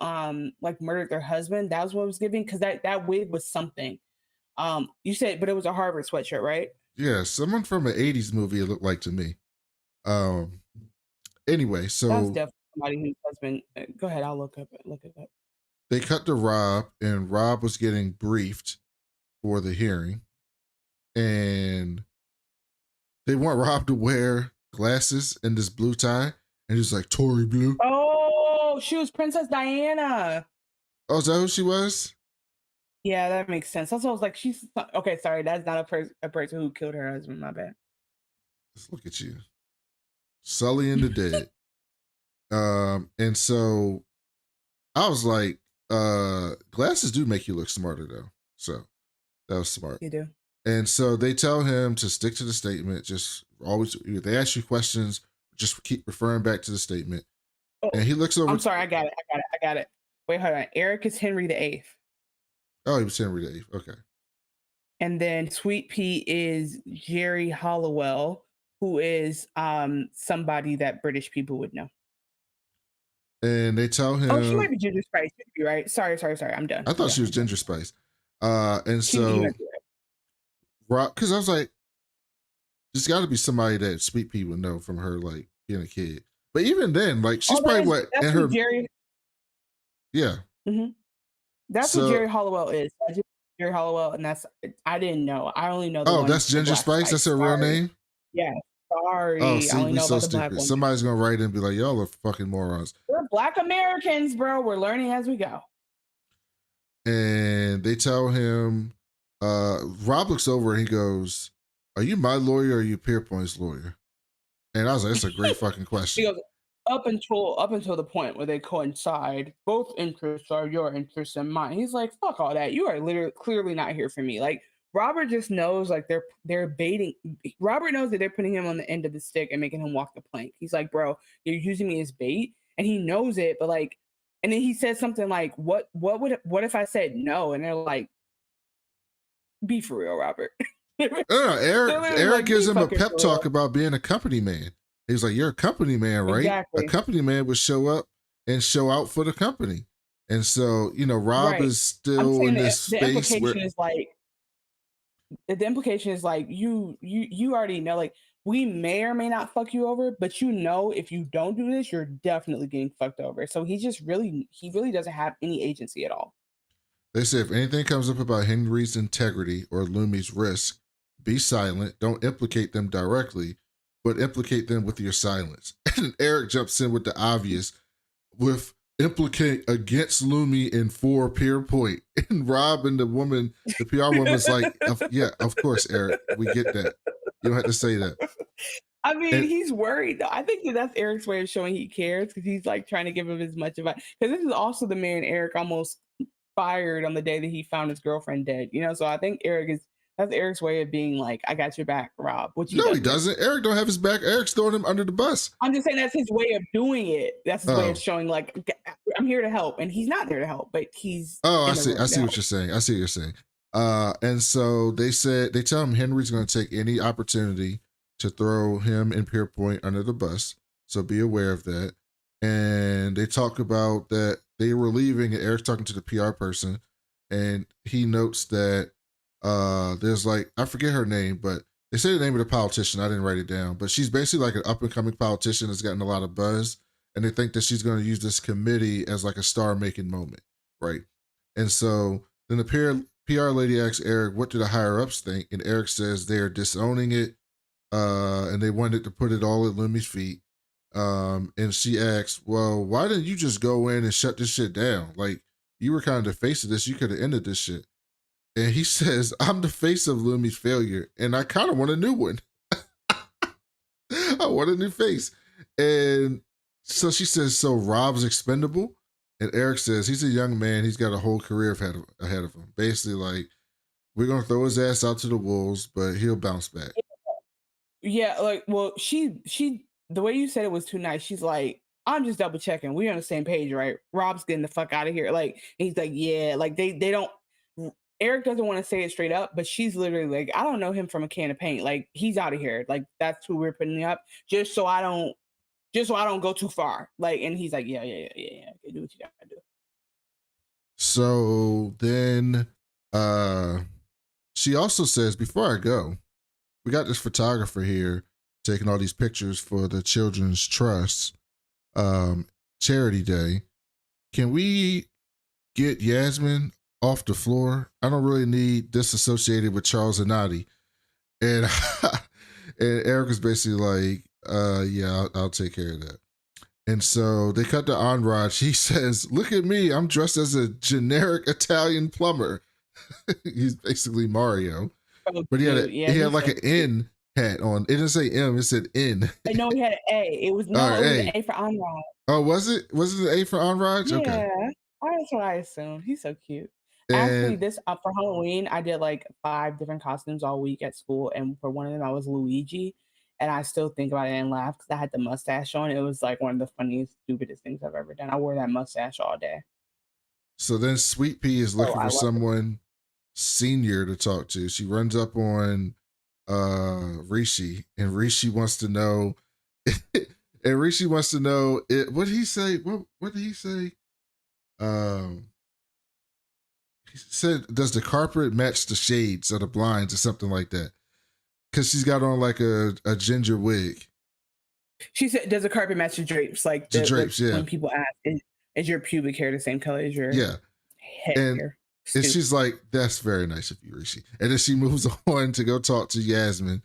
like murdered their husband. That was what I was giving because that wig was something. You said, but it was a Harvard sweatshirt, right? Yeah, someone from an 80s movie, it looked like to me. Anyway, That's so definitely somebody whose husband. Go ahead, I'll look it up. they cut to Rob, and Rob was getting briefed for the hearing. And they want Rob to wear glasses and this blue tie. And he's like, Tory Blue. Oh, she was Princess Diana. Oh, is that who she was? Yeah, that makes sense. That's what I was like, she's okay. Sorry, that's not a person who killed her husband. My bad. Let's look at you. Sully and the Dead. And so I was like, glasses do make you look smarter though. So that was smart. You do. And so they tell him to stick to the statement. Just always, if they ask you questions, just keep referring back to the statement. Oh, and he looks over. I'm sorry, I got it. Wait, hold on. Eric is Henry VIII. Oh, he was Henry VIII. Okay. And then Sweet Pea is Jerry Hollowell, who is somebody that British people would know. And they tell him, Oh, she might be Ginger Spice. You could be right. Sorry. I'm done. I thought she was Ginger Spice. And She so might be right. Rob, because I was like, there's got to be somebody that Sweet Pea would know from her like being a kid. But even then, like she's probably what in That's her what Jerry. yeah. That's So- what Jerry Hollowell is. I just Jerry Hollowell, and I didn't know. I only know. The Oh, one that's with the Ginger black Spice. That's her real Sorry. name. Yeah. Sorry. Oh, I see, only we know so about the black stupid. one. Somebody's gonna write in and be like, "Y'all are fucking morons." We're Black Americans, bro. We're learning as we go. And they tell him, Rob looks over and he goes, "Are you my lawyer or are you Pierpoint's lawyer?" And I was like, "That's a great fucking He question." goes up until the point where they coincide. Both interests are your interests and mine. He's like, fuck all that. You are literally clearly not here for me. Like Robert just knows, like they're baiting. Robert knows that they're putting him on the end of the stick and making him walk the plank. He's like, bro, you're using me as bait, and he knows it. But like, and then he says something like, what if I said no? And they're like, be for real, Robert. Eric like, gives be him a fucking pep for talk real. about being a company man. He's like, "You're a company man, right? Exactly. A company man would show up and show out for the company." And so, Rob Right. is I'm still saying in the this space where implication is like the implication is like you already know, like we may or may not fuck you over, but if you don't do this, you're definitely getting fucked over. So he really doesn't have any agency at all. they say if anything comes up about Henry's integrity or Lumi's risk, be silent. Don't implicate them directly, but implicate them with your silence. And Eric jumps in with the obvious, with implicate against Lumi and for Pierpoint. And Rob and the PR woman's like, yeah, of course, Eric, we get that. You don't have to say that. I mean, And- he's worried though. I think that's Eric's way of showing he cares, because he's like trying to give him as much advice. Because this is also the man Eric almost fired on the day that he found his girlfriend dead. So I think that's Eric's way of being like, I got your back, Rob. Which No, he doesn't. Eric don't have his back. Eric's throwing him under the bus. I'm just saying that's his way of doing it. That's his way Oh. of showing, like, I'm here to help, and he's not there to help, but he's. Oh, I in the see. room I to see what help. you're saying. I see what you're saying. And so they tell him Henry's going to take any opportunity to throw him and Pierpoint under the bus. So be aware of that. And they talk about that they were leaving, and Eric's talking to the PR person, and he notes that there's like, I forget her name, but they say the name of the politician. I didn't write it down, but she's basically like an up and coming politician that's gotten a lot of buzz, and they think that she's going to use this committee as like a star making moment, right? And so then the PR lady asks Eric, "What do the higher ups think?" And Eric says they're disowning it, and they wanted to put it all at Lumi's feet. And she asks, "Well, why didn't you just go in and shut this shit down? Like, you were kind of the face of this. You could have ended this shit." And he says, "I'm the face of Lumi's failure, and I kind of want a new one. I want a new face." And so she says, "So Rob's expendable?" And Eric says, "He's a young man. He's got a whole career ahead of him. Basically, like, we're going to throw his ass out to the wolves, but he'll bounce back." Yeah, like, well, she, the way you said it was too nice. She's like, I'm just double checking. We're on the same page, right? Rob's getting the fuck out of here. Like, and he's like, yeah, like they don't. Eric doesn't want to say it straight up, but she's literally like, I don't know him from a can of paint. Like, he's out of here. Like, that's who we're putting up, just so I don't go too far. Like, and he's like, yeah. Okay, do what you gotta do. So then she also says, "Before I go, we got this photographer here taking all these pictures for the Children's Trust charity day. Can we get Yasmin off the floor? I don't really need this associated with Charles Anati." And and Eric is basically like, yeah, I'll take care of that. And so they cut to Anraj. He says, "Look at me. I'm dressed as a generic Italian plumber." He's basically Mario. Oh, But he had dude, yeah, he had he's like so an N hat on. It didn't say M, it said N. I know he had an A. It was no, All right, it was A. an A for Anraj. Oh, was it? Was it an A for Anraj? Yeah, Okay. that's what I assumed. He's so cute. Actually, And this for Halloween, I did like 5 different costumes all week at school, and for one of them, I was Luigi, and I still think about it and laugh because I had the mustache on. It was like one of the funniest, stupidest things I've ever done. I wore that mustache all day. so then Sweet Pea is looking I for love it. someone senior to talk to. She runs up on Rishi, and Rishi wants to know And Rishi wants to know what did he say? What did he say? He said, "Does the carpet match the shades or the blinds or something like that?" Because she's got on like a ginger wig. She said, "Does the carpet match the drapes?" Like The drapes, yeah. When people ask, "Is your pubic hair the same color as your Yeah. head hair?" And she's like, "That's very nice of you, Rishi." And then she moves on to go talk to Yasmin.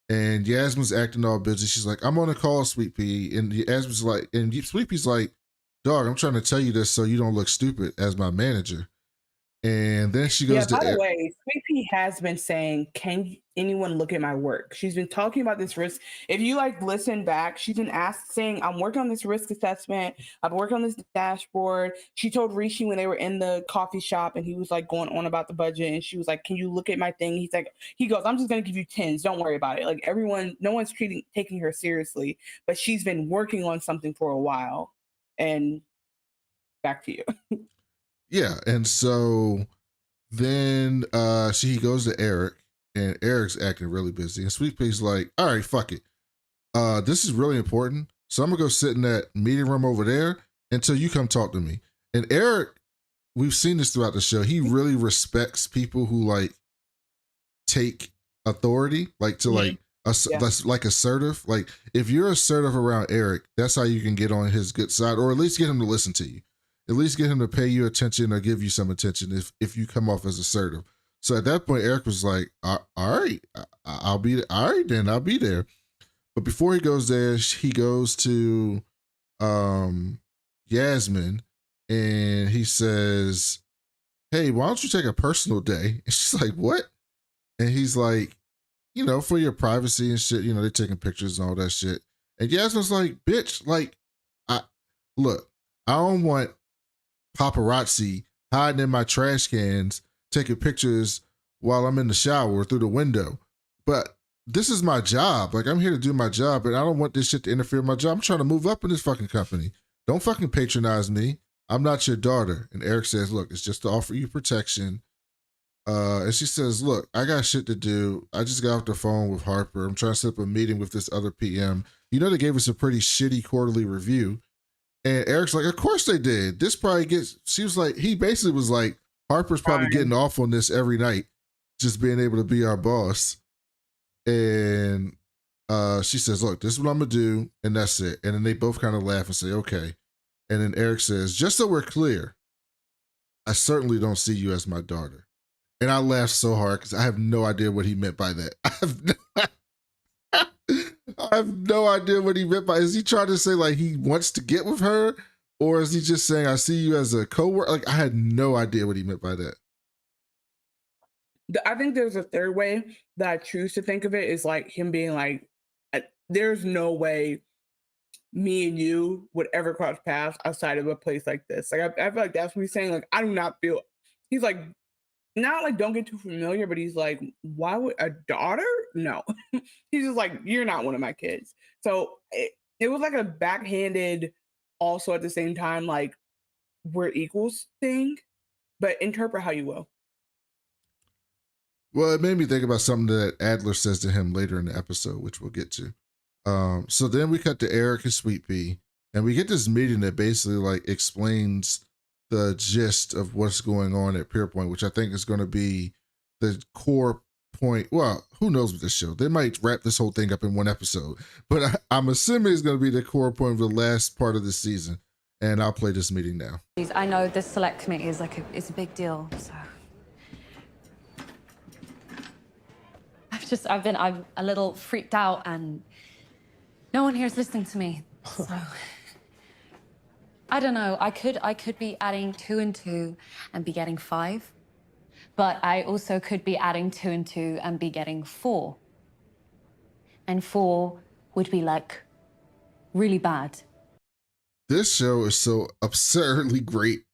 And Yasmin's acting all busy. She's like, "I'm on a call, Sweet Pea." And Yasmin's like, and Sweet Pea's like, "Dog, I'm trying to tell you this so you don't look stupid as my manager." And then she goes by the way, Sweet Pea has been saying, "Can anyone look at my work?" She's been talking about this risk. If you like listen back, she's been saying, "I'm working on this risk assessment. I've been working on this dashboard." She told Rishi when they were in the coffee shop and he was like going on about the budget, and she was like, "Can you look at my thing?" He goes, "I'm just gonna give you tens. Don't worry about it." Like no one's taking her seriously, but she's been working on something for a while. And back to you. Yeah, and so then he goes to Eric, and Eric's acting really busy, and Sweet Pea's like, "All right, fuck it. This is really important, so I'm gonna go sit in that meeting room over there until you come talk to me." And Eric, we've seen this throughout the show, he really respects people who like take authority, like to like that's like assertive. Like if you're assertive around Eric, that's how you can get on his good side, or at least get him to listen to you. At least get him to pay you attention or give you some attention if you come off as assertive. So at that point, Eric was like, "All right, I'll be there. All right, then I'll be there." But before he goes there, he goes to Yasmin, and he says, "Hey, why don't you take a personal day?" And she's like, "What?" And he's like, "For your privacy and shit, they're taking pictures and all that shit." And Yasmin's like, "Bitch, like, I don't want paparazzi hiding in my trash cans, taking pictures while I'm in the shower through the window. But this is my job. Like, I'm here to do my job, and I don't want this shit to interfere with my job. I'm trying to move up in this fucking company. Don't fucking patronize me. I'm not your daughter." And Eric says, "Look, it's just to offer you protection." And she says, "Look, I got shit to do. I just got off the phone with Harper. I'm trying to set up a meeting with this other PM. They gave us a pretty shitty quarterly review." And Eric's like, "Of course they did. This probably she was like, he basically was like, Harper's probably getting off on this every night, just being able to be our boss." And she says, "Look, this is what I'm going to do." And that's it. And then they both kind of laugh and say, "Okay." And then Eric says, "Just so we're clear, I certainly don't see you as my daughter." And I laughed so hard because I have no idea what he meant by that. I have no idea what he meant by. Is he trying to say like he wants to get with her, or is he just saying I see you as a coworker? Like I had no idea what he meant by that. I think there's a third way that I choose to think of it is like him being like, "There's no way me and you would ever cross paths outside of a place like this." Like I feel like that's what he's saying. Like I do not feel. He's like, not like don't get too familiar, but he's like, "Why would a daughter?" No. He's just like, "You're not one of my kids." So it was like a backhanded, also at the same time, like we're equals thing, but interpret how you will. Well, it made me think about something that Adler says to him later in the episode, which we'll get to. So then we cut to Eric and Sweet Pea, and we get this meeting that basically like explains the gist of what's going on at Pierpoint, which I think is going to be the core point. Well, who knows with this show? They might wrap this whole thing up in one episode, but I'm assuming it's going to be the core point of the last part of the season. And I'll play this meeting now. I know this select committee is it's a big deal, so I'm a little freaked out, and no one here is listening to me. So I don't know. I could be adding 2 and 2 and be getting 5, but I also could be adding 2 and 2 and be getting 4, and 4 would be like really bad. This show is so absurdly great.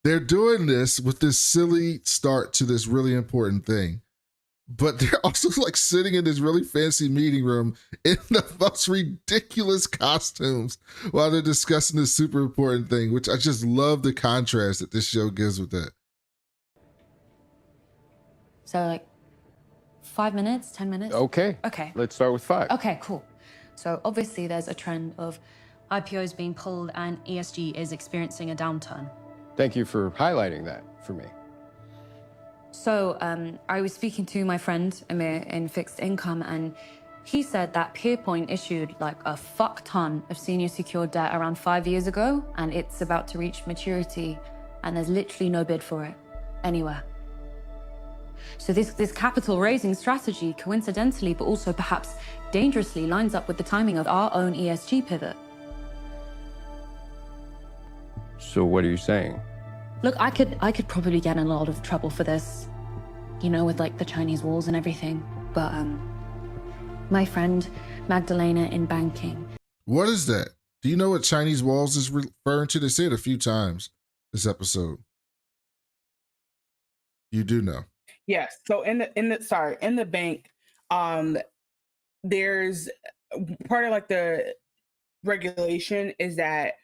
They're doing this with this silly start to this really important thing, but they're also like sitting in this really fancy meeting room in the most ridiculous costumes while they're discussing this super important thing, which I just love the contrast that this show gives with that. So like 5 minutes, 10 minutes? Okay. Okay. Let's start with 5. Okay, cool. So obviously there's a trend of IPOs being pulled and ESG is experiencing a downturn. Thank you for highlighting that for me. So I was speaking to my friend Amir in fixed income, and he said that Pierpoint issued like a fuck ton of senior secured debt around 5 years ago, and it's about to reach maturity, and there's literally no bid for it anywhere. So this capital raising strategy, coincidentally, but also perhaps dangerously, lines up with the timing of our own ESG pivot. So what are you saying? Look, I could probably get in a lot of trouble for this, you know, with like the Chinese walls and everything. But my friend Magdalena in banking. What is that? Do you know what Chinese walls is referring to? They say it a few times this episode. You do know. Yes. So in the bank, there's part of like the regulation is that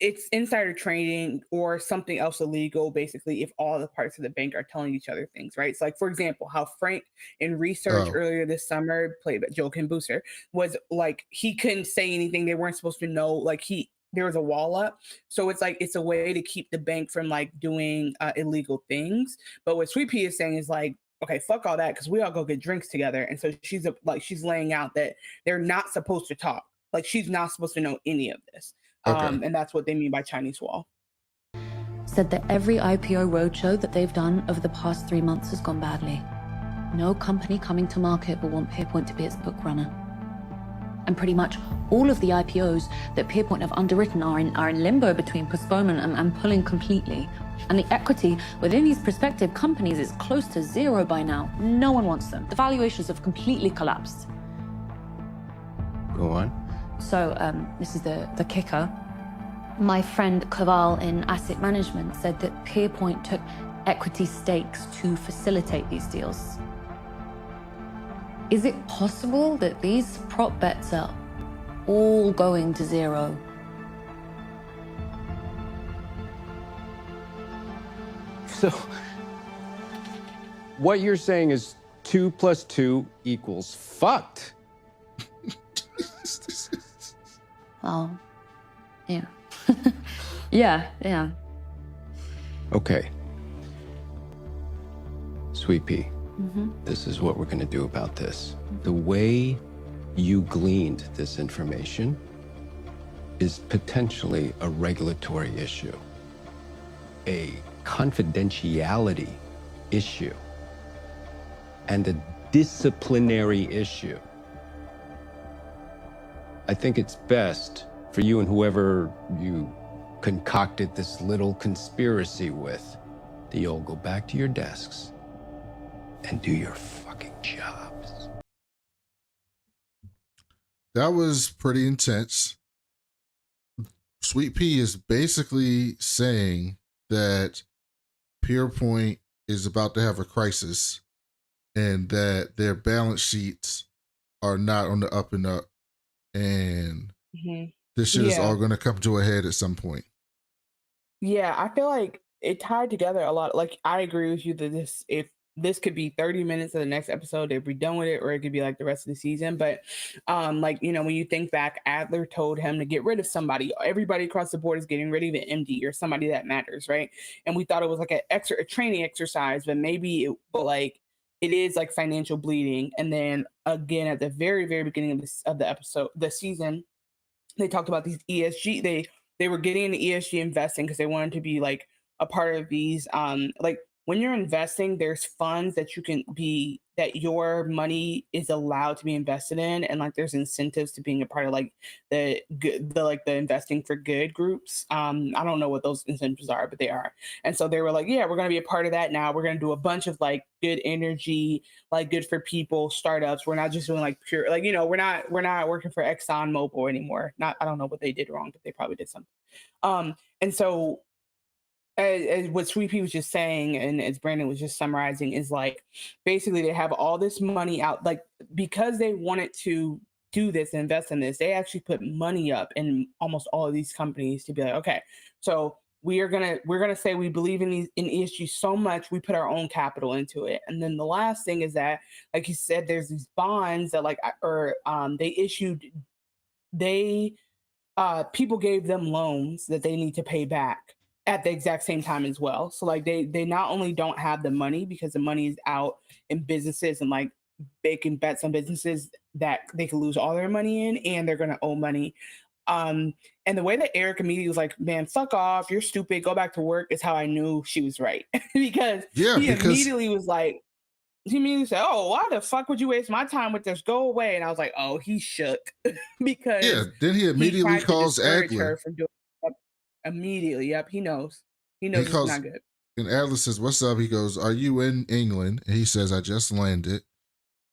it's insider trading or something else illegal, basically, if all the parts of the bank are telling each other things, right? So like, for example, how Frank in research earlier this summer, played by Joaquin Booster, was like, he couldn't say anything. They weren't supposed to know, like there was a wall up. So it's like, it's a way to keep the bank from like doing illegal things. But what Sweet Pea is saying is like, okay, fuck all that, because we all go get drinks together. And so she's laying out that they're not supposed to talk. Like, she's not supposed to know any of this. Okay. And that's what they mean by Chinese wall. Said that every IPO roadshow that they've done over the past 3 months has gone badly. No company coming to market will want Pierpoint to be its book runner. And pretty much all of the IPOs that Pierpoint have underwritten are in limbo between postponement and pulling completely. And the equity within these prospective companies is close to zero by now. No one wants them. The valuations have completely collapsed. Go on. So this is the kicker. My friend Kaval in asset management said that Pierpoint took equity stakes to facilitate these deals. Is it possible that these prop bets are all going to zero? So what you're saying is 2 + 2 = fucked. Well, yeah. yeah. Okay. Sweet Pea, this is what we're going to do about this. The way you gleaned this information is potentially a regulatory issue, a confidentiality issue, and a disciplinary issue. I think it's best for you and whoever you concocted this little conspiracy with that you all go back to your desks and do your fucking jobs. That was pretty intense. Sweet Pea is basically saying that Pierpoint is about to have a crisis and that their balance sheets are not on the up and up. And this shit is all going to come to a head at some point. Yeah, I feel like it tied together a lot. Like, I agree with you that if this could be 30 minutes of the next episode, they'd be done with it, or it could be like the rest of the season. But like, you know, when you think back, Adler told him to get rid of somebody. Everybody across the board is getting rid of an MD or somebody that matters, right? And we thought it was like a training exercise, but maybe it is like financial bleeding. And then again, at the very, very beginning of the episode, the season, they talked about these ESG. They were getting into ESG investing because they wanted to be like a part of these. Like, when you're investing, there's funds that that your money is allowed to be invested in, and like there's incentives to being a part of like the investing for good groups. I don't know what those incentives are, but they are. And so they were like, yeah, we're going to be a part of that now. We're going to do a bunch of like good energy, like good for people startups. We're not just doing like pure, like, you know, we're not working for Exxon Mobil anymore. I don't know what they did wrong, but they probably did something. And so as what Sweet Pea was just saying, and as Brandon was just summarizing, is like basically they have all this money out, like because they wanted to do this, invest in this, they actually put money up in almost all of these companies to be like, okay, so we're gonna say we believe in ESG so much, we put our own capital into it. And then the last thing is that, like you said, there's these bonds that they issued they people gave them loans that they need to pay back at the exact same time as well. So like they not only don't have the money because the money is out in businesses and like making bets on businesses that they could lose all their money in, and they're gonna owe money. And the way that Eric immediately was like, "Man, fuck off, you're stupid, go back to work," is how I knew she was right. Because Yeah, he because immediately was like, he immediately said, "Oh, why the fuck would you waste my time with this? Go away." And I was like, "Oh, he shook," yeah, because then he he immediately tried to calls discourage Adler. her from doing it immediately. Yep, he knows. He And knows he it's calls not good. and Adler says, "What's up?" He goes, "Are you in England?" And he says, "I just landed."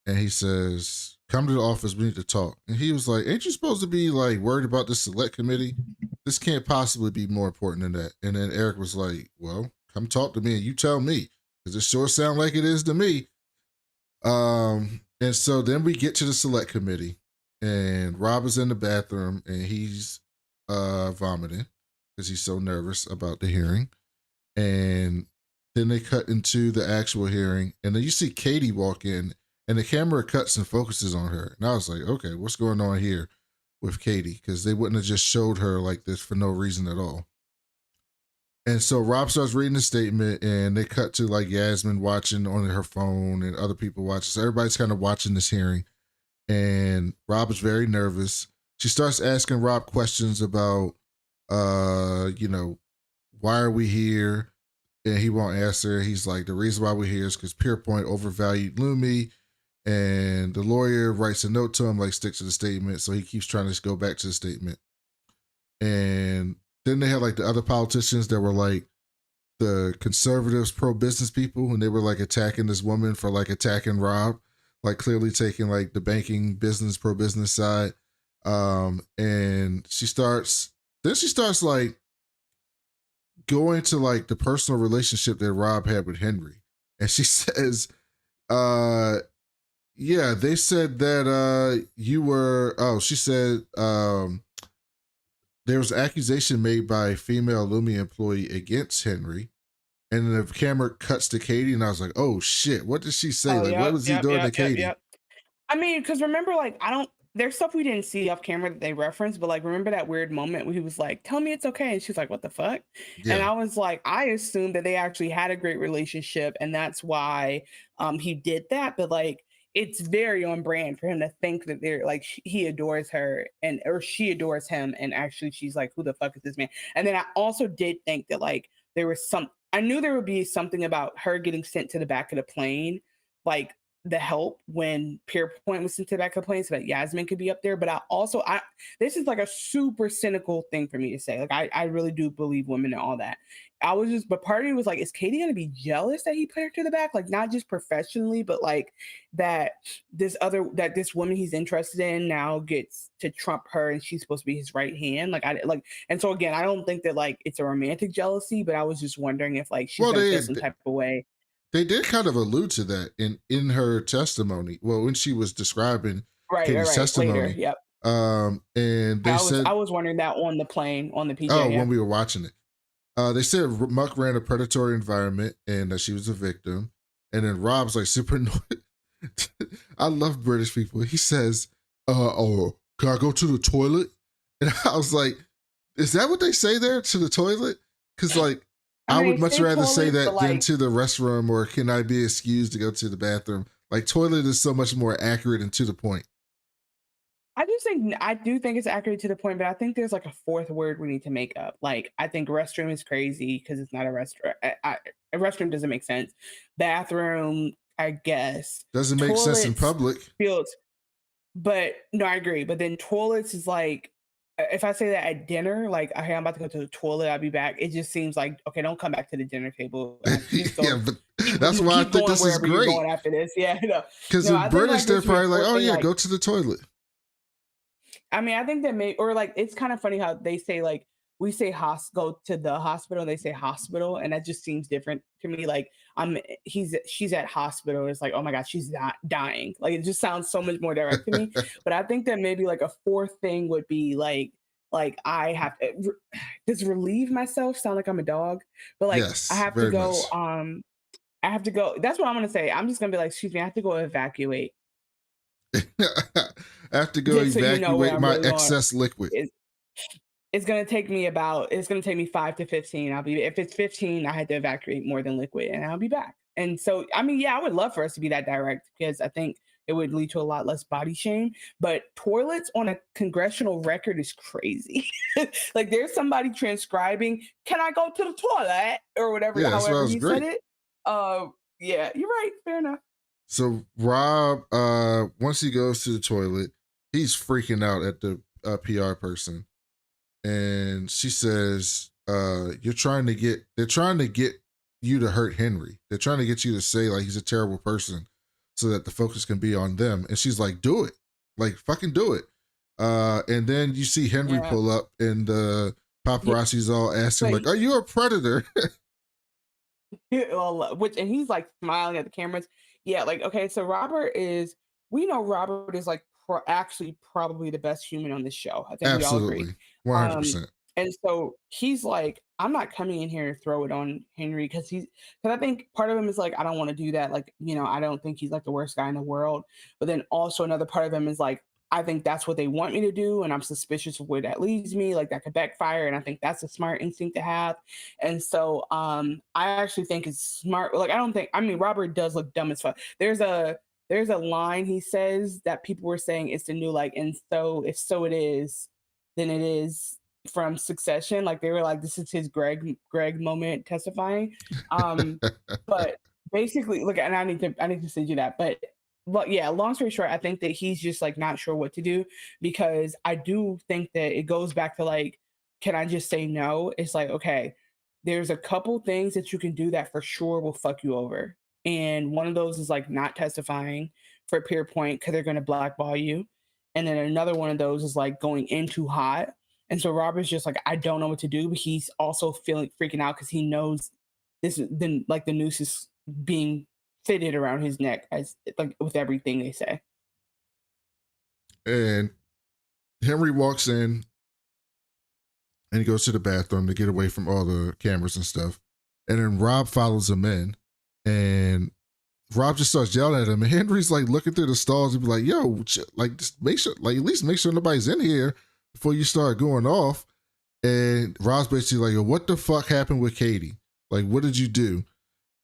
And he says, "Come to the office. We need to talk." And he was like, "Ain't you supposed to be like worried about this select committee? This can't possibly be more important than that." And then Eric was like, "Well, come talk to me and you tell me, because it sure sounds like it is to me." And so then we get to the select committee, and Rob is in the bathroom and he's vomiting because he's so nervous about the hearing. And then they cut into the actual hearing, and then you see Katie walk in, and the camera cuts and focuses on her. And I was like, okay, what's going on here with Katie? Because they wouldn't have just showed her like this for no reason at all. And so Rob starts reading the statement, and they cut to like Yasmin watching on her phone and other people watching. So everybody's kind of watching this hearing, and Rob is very nervous. She starts asking Rob questions about, why are we here? And he won't answer. He's like, the reason why we're here is because Pierpoint overvalued Lumi. And the lawyer writes a note to him, like, stick to the statement. So he keeps trying to just go back to the statement. And then they had like the other politicians that were like the conservatives, pro-business people, and they were like attacking this woman for like attacking Rob, like clearly taking like the banking business, pro-business side. And she starts like going to like the personal relationship that Rob had with Henry. And she says, yeah, they said that you were, she said there was an accusation made by a female Lumi employee against Henry. And then the camera cuts to Katie, and I was like, oh shit, what did she say? Oh, Like, what was he doing to Katie? yep. I mean, because remember, like, there's stuff we didn't see off camera that they referenced, but like, remember that weird moment where he was like, tell me it's okay. And she's like, what the fuck? And Yeah. I was like, I assumed that they actually had a great relationship, and that's why he did that. But like, it's very on brand for him to think that they're like, he adores her or she adores him. And actually, she's like, who the fuck is this man? And then I also did think that like, I knew there would be something about her getting sent to the back of the plane, like the help when Pierpoint was sent to the back of the plane so that Yasmin could be up there. But this is like a super cynical thing for me to say. Like, I really do believe women and all that. But part of me was like, is Katie going to be jealous that he put her to the back? Like, not just professionally, but like that this woman he's interested in now gets to trump her and she's supposed to be his right hand. And so again, I don't think that like it's a romantic jealousy, but I was just wondering if like she's going to feel some type of way. They did kind of allude to that in her testimony. Well, when she was describing Katie's testimony. Later, yep. And they said I was wondering that on the plane, on the PJ. Oh, when we were watching it. They said Muck ran a predatory environment and that she was a victim. And then Rob's like super annoyed. I love British people. He says, can I go to the toilet? And I was like, is that what they say there, to the toilet? Because like, I would much rather say that than to the restroom, or can I be excused to go to the bathroom? Like, toilet is so much more accurate and to the point. I do think it's accurate to the point, but I think there's like a fourth word we need to make up. Like, I think restroom is crazy because it's not a restaurant. A restroom doesn't make sense. Bathroom, I guess. Doesn't make sense in public. But no, I agree. But then toilets is like, if I say that at dinner, like, okay, I'm about to go to the toilet, I'll be back. It just seems like, okay, don't come back to the dinner table. Yeah, but that's why I think this is great. Going after this, yeah, because in British, they're probably like, oh yeah, go to the toilet. I mean, I think that or like, it's kind of funny how they say like, we say go to the hospital, they say hospital, and that just seems different to me. Like, she's at hospital. It's like, oh my God, she's not dying. Like, it just sounds so much more direct to me. But I think that maybe like a fourth thing would be like I have to does relieve myself sound like I'm a dog, but like, yes, I have to go. Much. I have to go. That's what I'm gonna say. I'm just gonna be like, excuse me, I have to go evacuate. I have to go Just so you know where evacuate I'm my really going. excess liquid. It's gonna take me 5 to 15. If it's 15, I had to evacuate more than liquid and I'll be back. And so I mean, yeah, I would love for us to be that direct because I think it would lead to a lot less body shame. But toilets on a congressional record is crazy. Like there's somebody transcribing, "Can I go to the toilet?" or whatever, Yeah, that's why it however was he said great. it. Yeah, you're right. Fair enough. So Rob, once he goes to the toilet, he's freaking out at the PR person, and she says, they're trying to get you to hurt Henry. They're trying to get you to say like he's a terrible person so that the focus can be on them." And she's like, "Do it. Like fucking do it." And then you see Henry Yeah. pull up and the paparazzi's all asking Like- like, "Are you a predator?" Well, and he's like smiling at the cameras. Yeah, like okay, so we know Robert is like actually probably the best human on this show. I think we all agree. Absolutely. 100%. And so he's like, I'm not coming in here to throw it on Henry because I think part of him is like, I don't want to do that. Like, I don't think he's like the worst guy in the world. But then also another part of him is like, I think that's what they want me to do. And I'm suspicious of where that leads me. Like that could backfire. And I think that's a smart instinct to have. And so I actually think it's smart. Like, Robert does look dumb as fuck. There's a line he says that people were saying it's the new, like, and so if so it is, then it is from Succession. Like they were like, this is his Greg moment testifying. But basically, look, and I need to send you that. But yeah, long story short, I think that he's just like not sure what to do because I do think that it goes back to like, can I just say no? It's like, okay, there's a couple things that you can do that for sure will fuck you over. And one of those is like not testifying for Pierpoint because they're going to blackball you. And then another one of those is like going in too hot. And so Robert's just like, I don't know what to do, but he's also freaking out because he knows this is then like the noose is being fitted around his neck as like with everything they say. And Henry walks in and he goes to the bathroom to get away from all the cameras and stuff. And then Rob follows him in and Rob just starts yelling at him. And Henry's like looking through the stalls and be like, yo, like just make sure, like at least make sure nobody's in here before you start going off. And Rob's basically like, yo, what the fuck happened with Katie? Like, what did you do?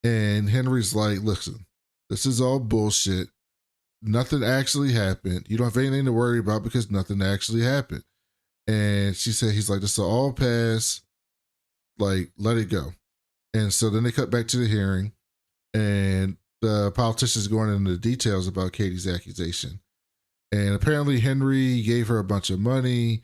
And Henry's like, listen, this is all bullshit. Nothing actually happened. You don't have anything to worry about because nothing actually happened. And she said, he's like, this will all pass. Like, let it go. And so then they cut back to the hearing and the politician's going into the details about Katie's accusation. And apparently Henry gave her a bunch of money.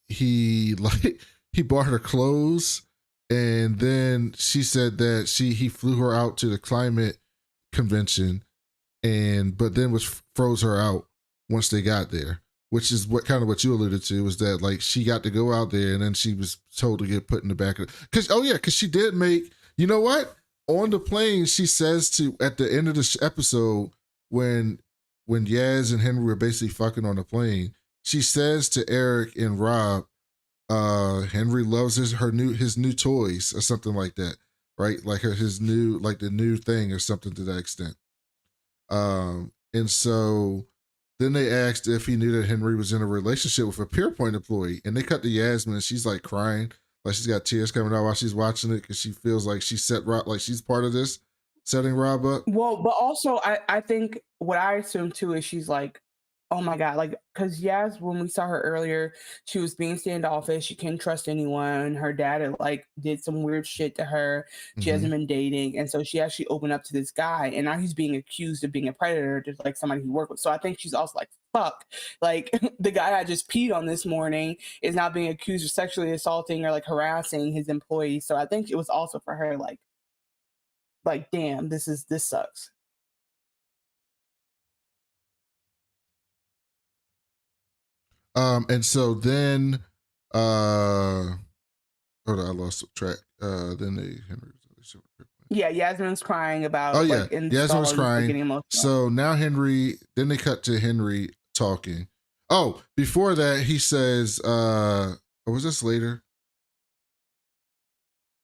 He bought her clothes. And then she said that he flew her out to the climate convention but then froze her out once they got there, which is what you alluded to, was that like she got to go out there and then she was told to get put in the back of because she did make, you know what? On the plane, she says at the end of the episode when Yaz and Henry were basically fucking on the plane, she says to Eric and Rob, Henry loves his new toys or something like that, right? Like his new, like the new thing or something to that extent. And so then they asked if he knew that Henry was in a relationship with a Pierpoint employee, and they cut to Yasmin and she's like crying, like she's got tears coming out while she's watching it because she feels like she set Rob, like she's part of this, setting Rob up. Well, but also I think what I assume too is she's like, oh my God, like, because Yaz, when we saw her earlier, she was being standoffish. She couldn't trust anyone. Her dad had like did some weird shit to her. She hasn't been dating. And so she actually opened up to this guy. And now he's being accused of being a predator, just like somebody he worked with. So I think she's also like, fuck, like the guy I just peed on this morning is now being accused of sexually assaulting or like harassing his employees. So I think it was also for her like damn, this sucks. And so then hold on, I lost track. Then Henry. Yeah, Yasmin's crying about. Oh yeah, like, in Yasmin's stalls, crying. getting emotional. So now Henry. Then they cut to Henry talking. Oh, before that, he says, or was this later?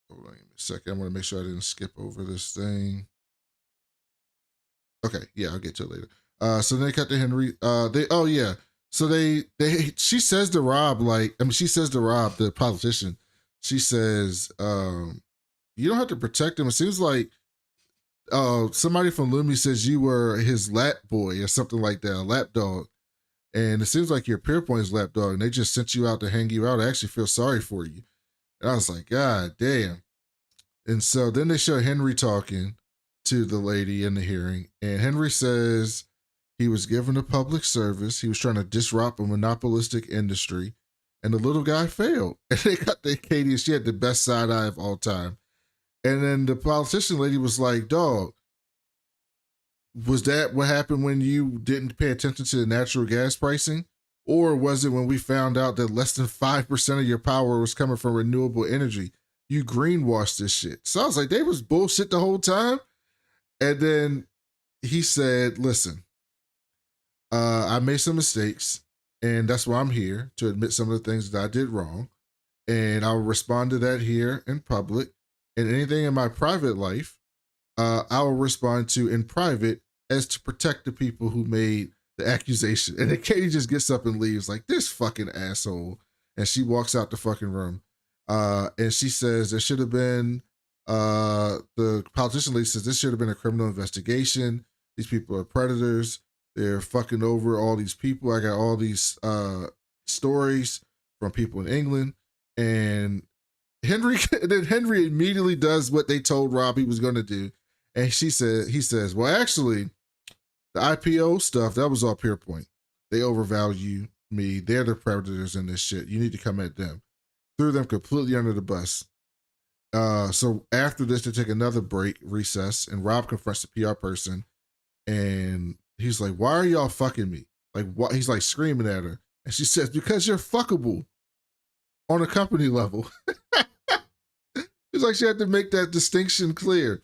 Hold on, give me a second. I want to make sure I didn't skip over this thing. Okay, yeah, I'll get to it later. So then they cut to Henry. She says to Rob, she says to Rob, the politician, she says, you don't have to protect him. It seems like somebody from Lumi says you were his lap boy or something like that, a lap dog. And it seems like your Pierpoint's lap dog, and they just sent you out to hang you out. I actually feel sorry for you. And I was like, God damn. And so then they show Henry talking to the lady in the hearing, and Henry says he was given a public service. He was trying to disrupt a monopolistic industry, and the little guy failed. And they got the Katie, and she had the best side eye of all time. And then the politician lady was like, dog, was that what happened when you didn't pay attention to the natural gas pricing? Or was it when we found out that less than 5% of your power was coming from renewable energy? You greenwashed this shit. So I was like, they was bullshit the whole time. And then he said, listen, I made some mistakes, and that's why I'm here, to admit some of the things that I did wrong. And I'll respond to that here in public. And anything in my private life, I will respond to in private as to protect the people who made the accusation. And then Katie just gets up and leaves like, this fucking asshole. And she walks out the fucking room. And she says there should have been, the politician lady says this should have been a criminal investigation. These people are predators. They're fucking over all these people. I got all these stories from people in England. And then Henry immediately does what they told Rob he was going to do. And he says, well, actually, the IPO stuff, that was all Pierpoint. They overvalue me. They're the predators in this shit. You need to come at them. Threw them completely under the bus. So after this, they take another recess, and Rob confronts the PR person, and he's like, why are y'all fucking me? Like, what? He's like screaming at her. And she says, because you're fuckable on a company level. It's like she had to make that distinction clear.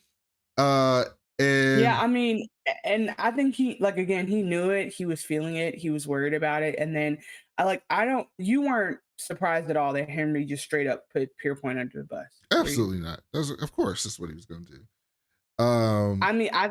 And yeah, I mean, and I think he, like, again, he knew it, he was feeling it, he was worried about it. And then you weren't surprised at all that Henry just straight up put Pierpoint under the bus. Absolutely not. Of course, that's what he was going to do. I mean, I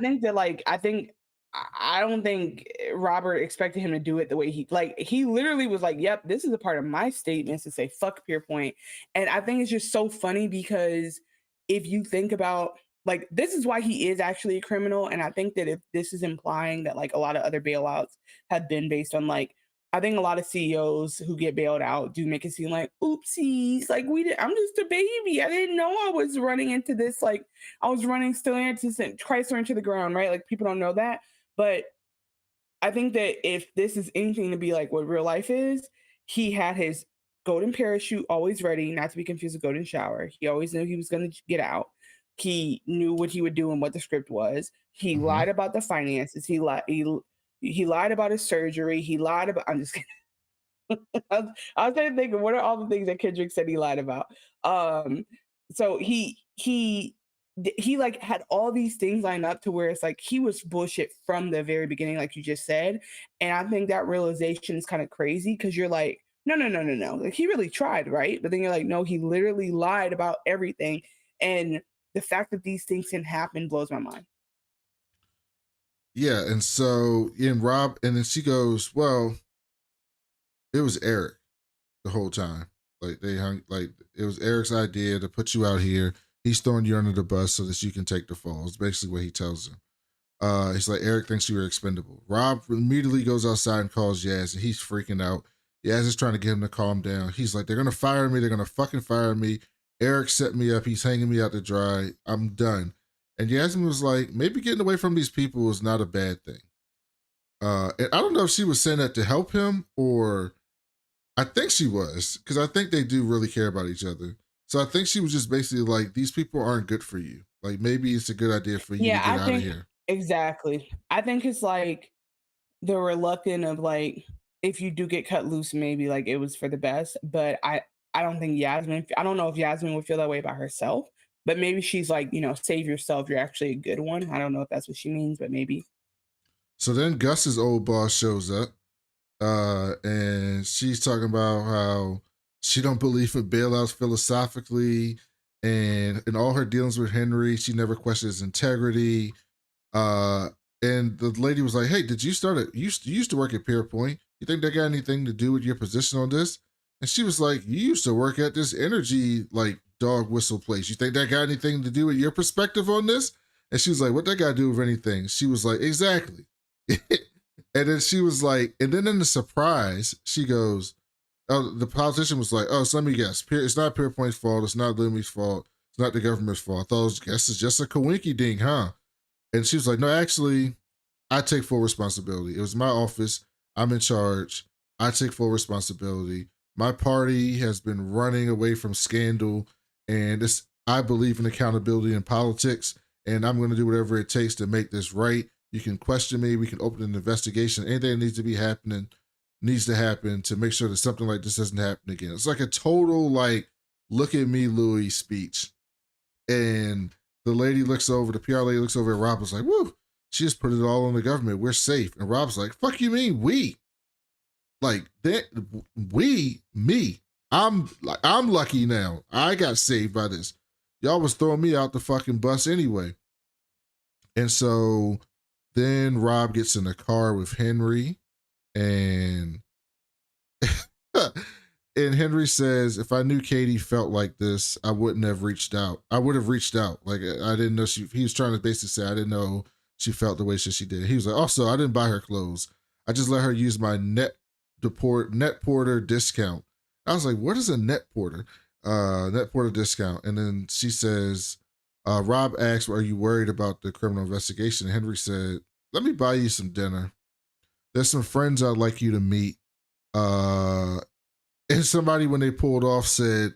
don't think Robert expected him to do it the way he literally was like, yep, this is a part of my statements to say fuck Pierpoint. And I think it's just so funny because if you think about, like, this is why he is actually a criminal. And I think that if this is implying that like a lot of other bailouts have been based on, like, I think a lot of CEOs who get bailed out do make it seem like, oopsies, like I'm just a baby. I didn't know I was running into this. Like, I was running Chrysler into the ground, right? Like, people don't know that. But I think that if this is anything to be like what real life is, he had his golden parachute always ready, not to be confused with golden shower. He always knew he was going to get out. He knew what he would do and what the script was. He lied about the finances. He lied about his surgery. He lied about, I'm just kidding. I was trying to think of what are all the things that Kendrick said he lied about. So he like had all these things lined up to where it's like he was bullshit from the very beginning, like you just said. And I think that realization is kind of crazy because you're like, no. Like, he really tried, right? But then you're like, no, he literally lied about everything. And the fact that these things can happen blows my mind. Yeah, and so Rob, and then she goes, well, it was Eric the whole time. Like, it was Eric's idea to put you out here. He's throwing you under the bus so that you can take the fall. It's basically what he tells him. He's like, Eric thinks you were expendable. Rob immediately goes outside and calls Yaz, and he's freaking out. Yaz is trying to get him to calm down. He's like, they're going to fire me. They're going to fucking fire me. Eric set me up. He's hanging me out to dry. I'm done. And Yasmin was like, maybe getting away from these people is not a bad thing. And I don't know if she was saying that to help him, or I think she was, because I think they do really care about each other. So I think she was just basically like, these people aren't good for you. Like, maybe it's a good idea for you to get out of here. Exactly. I think it's like the reluctant of like, if you do get cut loose, maybe like it was for the best. But I don't think I don't know if Yasmin would feel that way about herself, but maybe she's like, save yourself. You're actually a good one. I don't know if that's what she means, but maybe. So then Gus's old boss shows up, and she's talking about how she don't believe in bailouts philosophically, and in all her dealings with Henry, she never questions his integrity. And the lady was like, "Hey, did you start at you used to work at Peerpoint? You think that got anything to do with your position on this?" And she was like, "You used to work at this energy like dog whistle place. You think that got anything to do with your perspective on this?" And she was like, "What that got to do with anything?" She was like, "Exactly." And then she was like, and then in the surprise, she goes, "Oh," the politician was like, "Oh, so let me guess. It's not Peerpoint's fault. It's not Lumi's fault. It's not the government's fault. I thought guess it's just a coinky ding, huh?" And she was like, "No, actually, I take full responsibility. It was my office. I'm in charge. I take full responsibility. My party has been running away from scandal, and I believe in accountability in politics, and I'm going to do whatever it takes to make this right. You can question me. We can open an investigation. Anything that needs to happen to make sure that something like this doesn't happen again." It's like a total like, "Look at me, Louis" speech. And the PR lady looks over at Rob, was like, "Woo, she just put it all on the government. We're safe." And Rob's like, "Fuck you mean we? Like that me. I'm lucky now. I got saved by this. Y'all was throwing me out the fucking bus anyway." And so then Rob gets in the car with Henry, and and Henry says, "If I knew Katie felt like this, I wouldn't have reached out. I would have reached out. Like I didn't know he was trying to basically say, I didn't know she felt the way she did." He was like, "Also, I didn't buy her clothes. I just let her use my net porter discount." I was like, "What is a net porter?" Net porter discount. And then she says, Rob asks, "Are you worried about the criminal investigation?" And Henry said, "Let me buy you some dinner. There's some friends I'd like you to meet." And somebody, when they pulled off, said,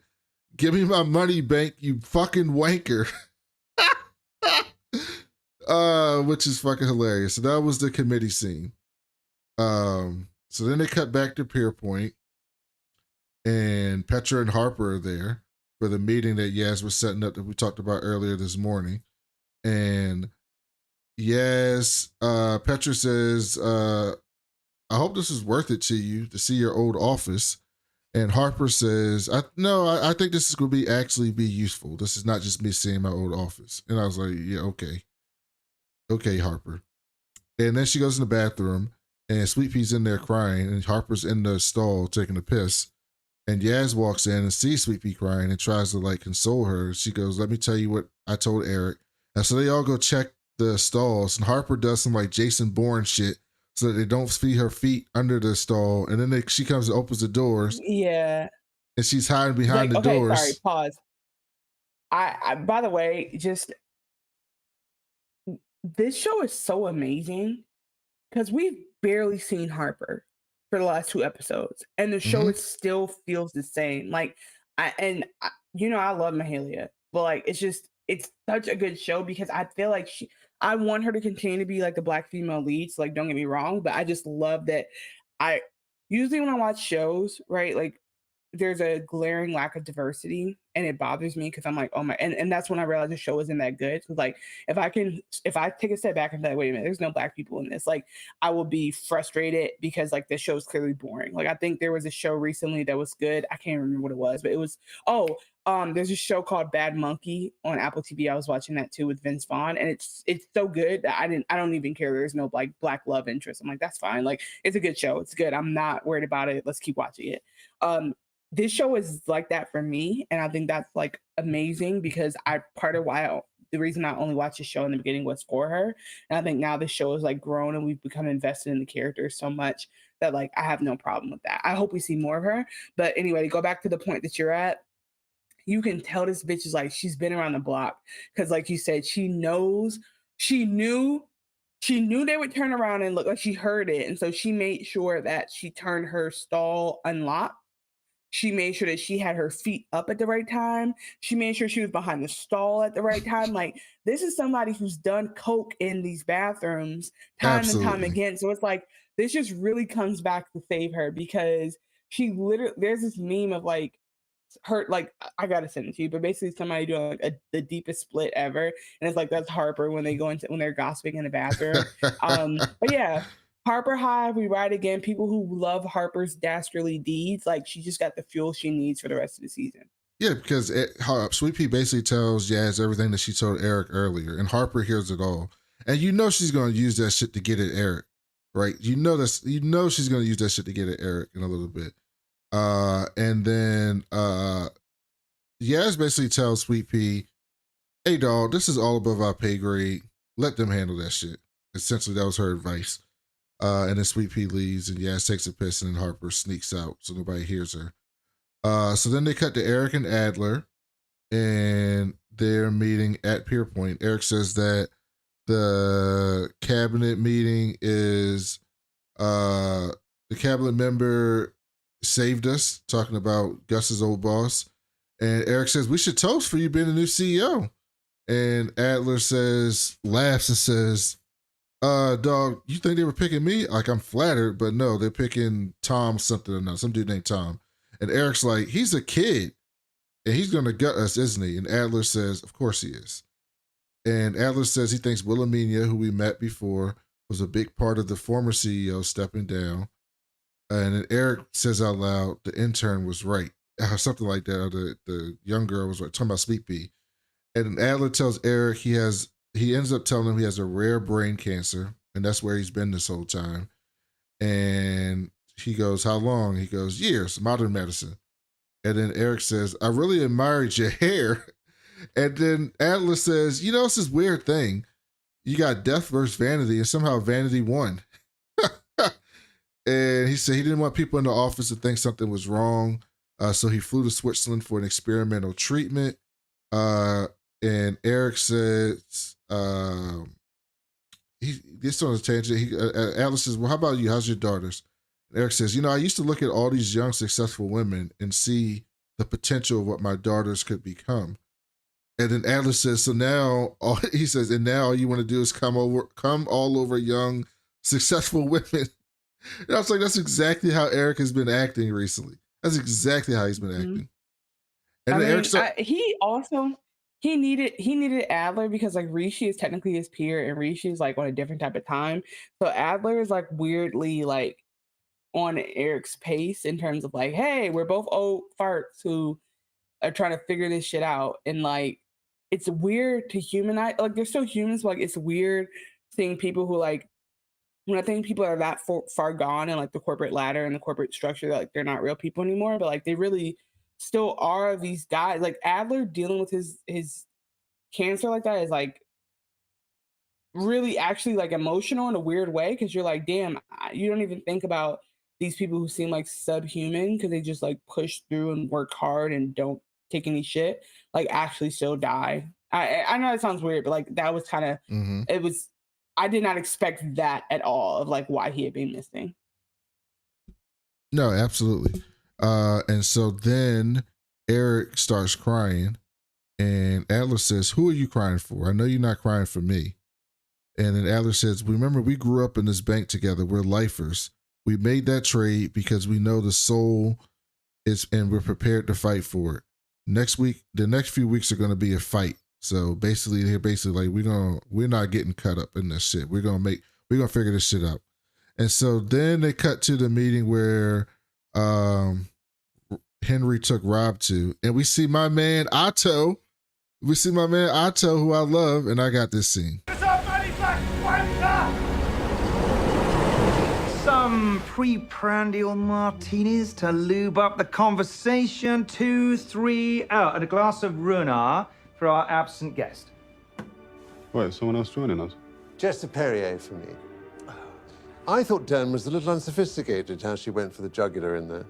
"Give me my money, bank, you fucking wanker." Which is fucking hilarious. So that was the committee scene. So then they cut back to Peerpoint, and Petra and Harper are there for the meeting that Yaz was setting up that we talked about earlier this morning. And Yaz, Petra says, "I hope this is worth it to you to see your old office." And Harper says, I think this is going to actually be useful. This is not just me seeing my old office." And I was like, "Yeah, okay. Okay, Harper." And then she goes in the bathroom, and Sweet Pea's in there crying, and Harper's in the stall taking a piss. And Yaz walks in and sees Sweet Pea crying and tries to like console her. She goes, "Let me tell you what I told Eric." And so they all go check the stalls, and Harper does some like Jason Bourne shit so that they don't see her feet under the stall. And then she comes and opens the doors. Yeah. And she's hiding behind the doors. Sorry, pause. I by the way, just this show is so amazing because we've barely seen Harper for the last 2 episodes, and the show it still feels the same. Like I love Mahalia, but like it's such a good show because I feel like I want her to continue to be like the Black female lead. So like, don't get me wrong, but I just love that. I usually when I watch shows, right, like there's a glaring lack of diversity and it bothers me because I'm like, oh my, and that's when I realized the show isn't that good. Because like if I take a step back and be like, wait a minute, there's no Black people in this, like I will be frustrated because like the show's clearly boring. Like I think there was a show recently that was good. I can't remember what it was, but it was there's a show called Bad Monkey on Apple TV. I was watching that too with Vince Vaughn, and it's so good that I don't even care. There's no like Black love interest. I'm like, that's fine. Like it's a good show. It's good. I'm not worried about it. Let's keep watching it. This show is like that for me, and I think that's like amazing because the reason I only watched the show in the beginning was for her, and I think now the show is like grown and we've become invested in the characters so much that like I have no problem with that. I hope we see more of her. But anyway, to go back to the point that you're at, you can tell this bitch is like she's been around the block because, like you said, she knew they would turn around and look like she heard it, and so she made sure that she turned her stall unlocked. She made sure that she had her feet up at the right time. She made sure she was behind the stall at the right time. Like this is somebody who's done coke in these bathrooms time and time again. So it's like this just really comes back to save her because she literally there's this meme of like her, like I gotta send it to you, but basically somebody doing like the deepest split ever, and it's like that's Harper when they're gossiping in the bathroom. But yeah. Harper High, we ride again. People who love Harper's dastardly deeds, like she just got the fuel she needs for the rest of the season. Yeah, because Sweet Pea basically tells Yaz everything that she told Eric earlier, and Harper hears it all. And you know she's gonna use that shit to get at Eric, right? You know she's gonna use that shit to get at Eric in a little bit. And then Yaz basically tells Sweet Pea, hey dog, this is all above our pay grade. Let them handle that shit. Essentially, that was her advice. And then Sweet Pea leaves and Yaz takes a piss and then Harper sneaks out so nobody hears her. So then they cut to Eric and Adler and they're meeting at Pierpoint. Eric says that the cabinet meeting is the cabinet member saved us, talking about Gus's old boss. And Eric says, we should toast for you being the new CEO. And Adler laughs and says, dog, you think they were picking me? Like, I'm flattered, but no, they're picking Tom something or not, some dude named Tom. And Eric's like, he's a kid and he's going to gut us, isn't he? And Adler says, of course he is. And Adler says he thinks Wilhelmina, who we met before, was a big part of the former CEO stepping down. And then Eric says out loud, the intern was right. Something like that. Or the young girl was right, talking about Sweet Pea. And Adler tells Eric he ends up telling him he has a rare brain cancer, and that's where he's been this whole time. And he goes, how long? He goes, years, modern medicine. And then Eric says, I really admired your hair. And then Adler says, you know, it's this weird thing. You got Death versus Vanity, and somehow Vanity won. And he said he didn't want people in the office to think something was wrong. So he flew to Switzerland for an experimental treatment. And Eric says, he gets on a tangent. Adler says, well, how about you? How's your daughters? And Eric says, you know, I used to look at all these young, successful women and see the potential of what my daughters could become. And then Adler says, so now, he says, and now all you want to do is come all over young, successful women. And I was like, that's exactly how Eric has been acting recently. That's exactly how he's been acting. And then Eric he needed Adler because like Rishi is technically his peer and Rishi is like on a different type of time. So Adler is like weirdly like on Eric's pace in terms of like, hey, we're both old farts who are trying to figure this shit out. And like, it's weird to humanize, like they're still humans, but like it's weird seeing people who like, when I think people are that far gone in like the corporate ladder and the corporate structure, that like they're not real people anymore, but like they really still are these guys. Like Adler dealing with his cancer like that is like really actually like emotional in a weird way, because you're like, damn, you don't even think about these people who seem like subhuman because they just like push through and work hard and don't take any shit, like actually still die. I know it sounds weird, but like that was kind of it was. I did not expect that at all of like why he had been missing. No, absolutely. And so then Eric starts crying and Adler says, who are you crying for? I know you're not crying for me. And then Adler says, remember, we grew up in this bank together. We're lifers. We made that trade because we know the soul is, and we're prepared to fight for it. The next few weeks are going to be a fight. So basically, they're basically like, we're not getting cut up in this shit. We're gonna figure this shit out. And so then they cut to the meeting where Henry took Rob to, and we see my man Otto. Who I love, and I got this scene. Some pre-prandial martinis to lube up the conversation. 2, 3 out, and a glass of Runar for our absent guest. Wait, someone else joining us? Just a Perrier for me. I thought Dan was a little unsophisticated how she went for the jugular in there.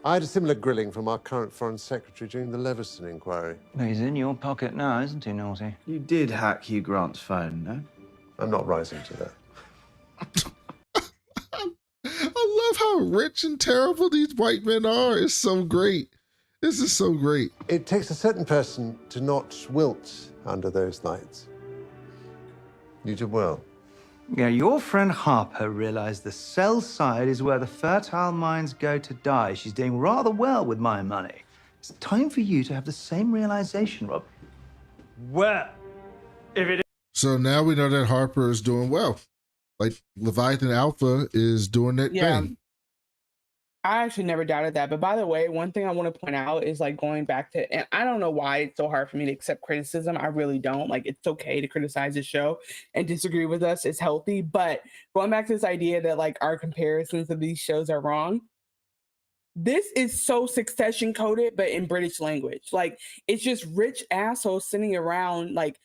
I had a similar grilling from our current Foreign Secretary during the Leveson inquiry. He's in your pocket now, isn't he, Naughty? You did hack Hugh Grant's phone, no? I'm not rising to that. I love how rich and terrible these white men are. It's so great. This is so great. It takes a certain person to not wilt under those lights. You did well. Yeah, your friend Harper realized the sell side is where the fertile minds go to die. She's doing rather well with my money. It's time for you to have the same realization, Rob. Well, if it is... So now we know that Harper is doing well. Like Leviathan Alpha is doing that thing. I actually never doubted that. But by the way, one thing I want to point out is like going back to, and I don't know why it's so hard for me to accept criticism. I really don't. Like, it's okay to criticize the show and disagree with us. It's healthy. But going back to this idea that like our comparisons of these shows are wrong, this is so Succession coded, but in British language. Like, it's just rich assholes sitting around, like,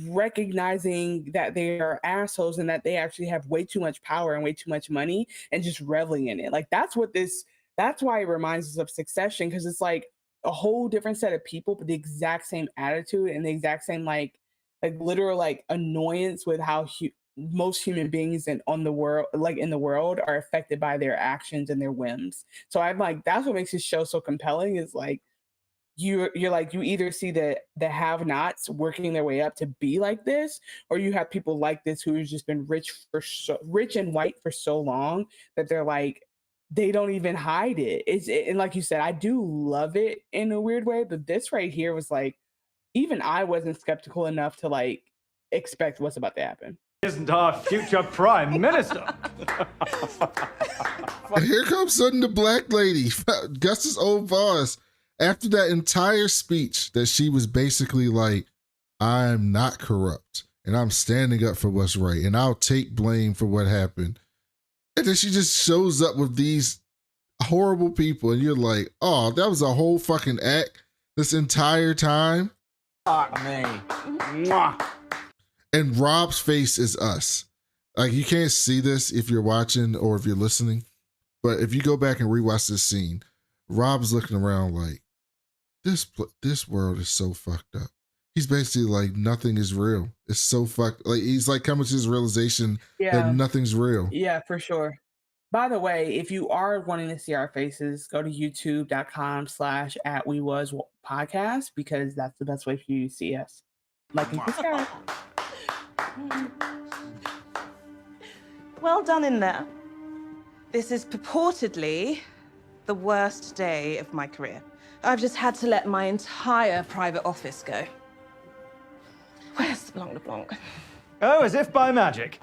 recognizing that they are assholes and that they actually have way too much power and way too much money and just reveling in it. Like, that's why it reminds us of Succession, because it's like a whole different set of people, but the exact same attitude and the exact same, like literal, like, annoyance with how most human beings in the world are affected by their actions and their whims. So I'm like, that's what makes this show so compelling, is like you're like, you either see the have-nots working their way up to be like this, or you have people like this who've just been rich and white for so long that they're like, they don't even hide it. And like you said, I do love it in a weird way, but this right here was like, even I wasn't skeptical enough to like expect what's about to happen. Isn't our future prime minister? And here comes sudden the black lady, Gus's old boss. After that entire speech that she was basically like, I'm not corrupt and I'm standing up for what's right and I'll take blame for what happened. And then she just shows up with these horrible people and you're like, oh, that was a whole fucking act this entire time. Fuck me. Mwah. And Rob's face is us. Like, you can't see this if you're watching or if you're listening, but if you go back and rewatch this scene, Rob's looking around like, this world is so fucked up. He's basically like, nothing is real. It's so fucked. Like, he's like coming to his realization that nothing's real. Yeah, for sure. By the way, if you are wanting to see our faces, go to youtube.com/@WeWasPodcast, because that's the best way for you to see us. Like and subscribe. Well done in there. This is purportedly the worst day of my career. I've just had to let my entire private office go. Where's the Blanc de Blanc? Oh, as if by magic.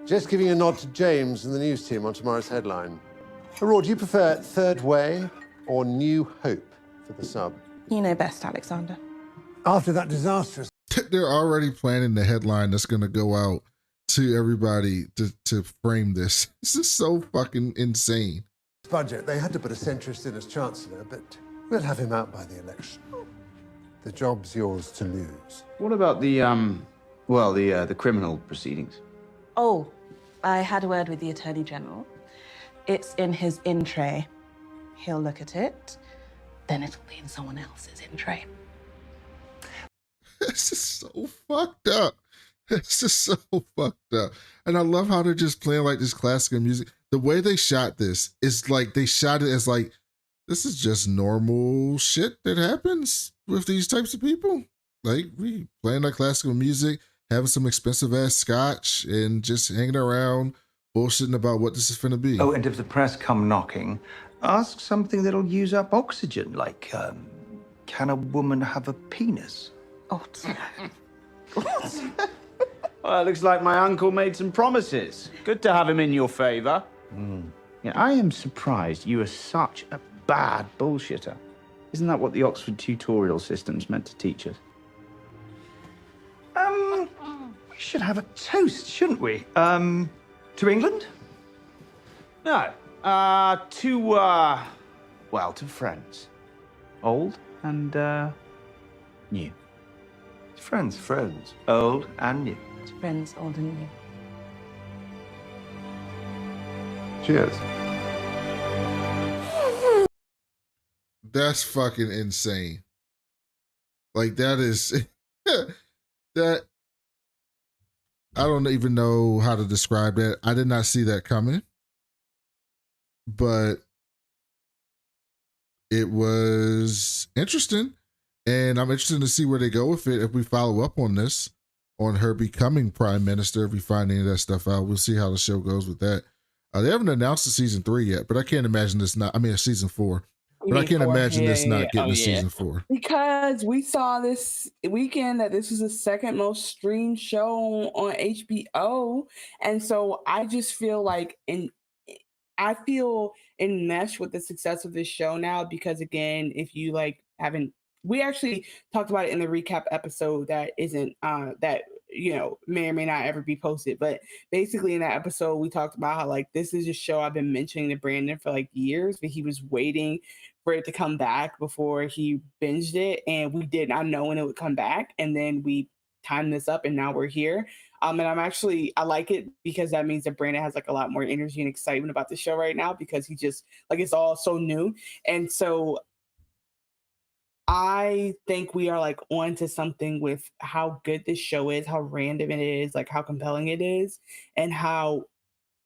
Just giving a nod to James and the news team on tomorrow's headline. Aurora, do you prefer Third Way or New Hope for the sub? You know best, Alexander. After that disastrous... They're already planning the headline that's going to go out to everybody to frame this. This is so fucking insane. budget, they had to put a centrist in as Chancellor, but we'll have him out by the election. The job's yours to lose. What about the criminal proceedings? Oh, I had a word with the Attorney General. It's in his in tray. He'll look at it, then it'll be in someone else's in tray. This is so fucked up. This is so fucked up. And I love how they're just playing like this classical music. The way they shot this is like they shot it as like, this is just normal shit that happens with these types of people. Like, we playing that classical music, having some expensive ass scotch, and just hanging around, bullshitting about what this is finna be. Oh, and if the press come knocking, ask something that'll use up oxygen, like, can a woman have a penis? Oh, Well, it looks like my uncle made some promises. Good to have him in your favor. Yeah, I am surprised you are such a bad bullshitter. Isn't that what the Oxford tutorial system's meant to teach us? We should have a toast, shouldn't we? To England? No. To friends. Old and, new. Friends. Old and new. Friends, old and new. Cheers. That's fucking insane. Like, that is that I don't even know how to describe that. I did not see that coming, but it was interesting, and I'm interested to see where they go with it. If we follow up on this, on her becoming prime minister, if we find any of that stuff out, we'll see how the show goes with that. They haven't announced the season 3 yet, but I can't imagine this not. I mean, season 4. But I can't imagine this not getting a season 4. Because we saw this weekend that this was the second most streamed show on HBO. And so I just feel like, I feel enmesh with the success of this show now because again, if you like haven't, we actually talked about it in the recap episode that isn't that may or may not ever be posted, but basically in that episode we talked about how like this is a show I've been mentioning to Brandon for like years, but he was waiting for it to come back before he binged it, and we did not know when it would come back, and then we timed this up and now we're here. And I like it because that means that Brandon has like a lot more energy and excitement about the show right now because he just like it's all so new. And so I think we are like on to something with how good this show is, how random it is, like how compelling it is, and how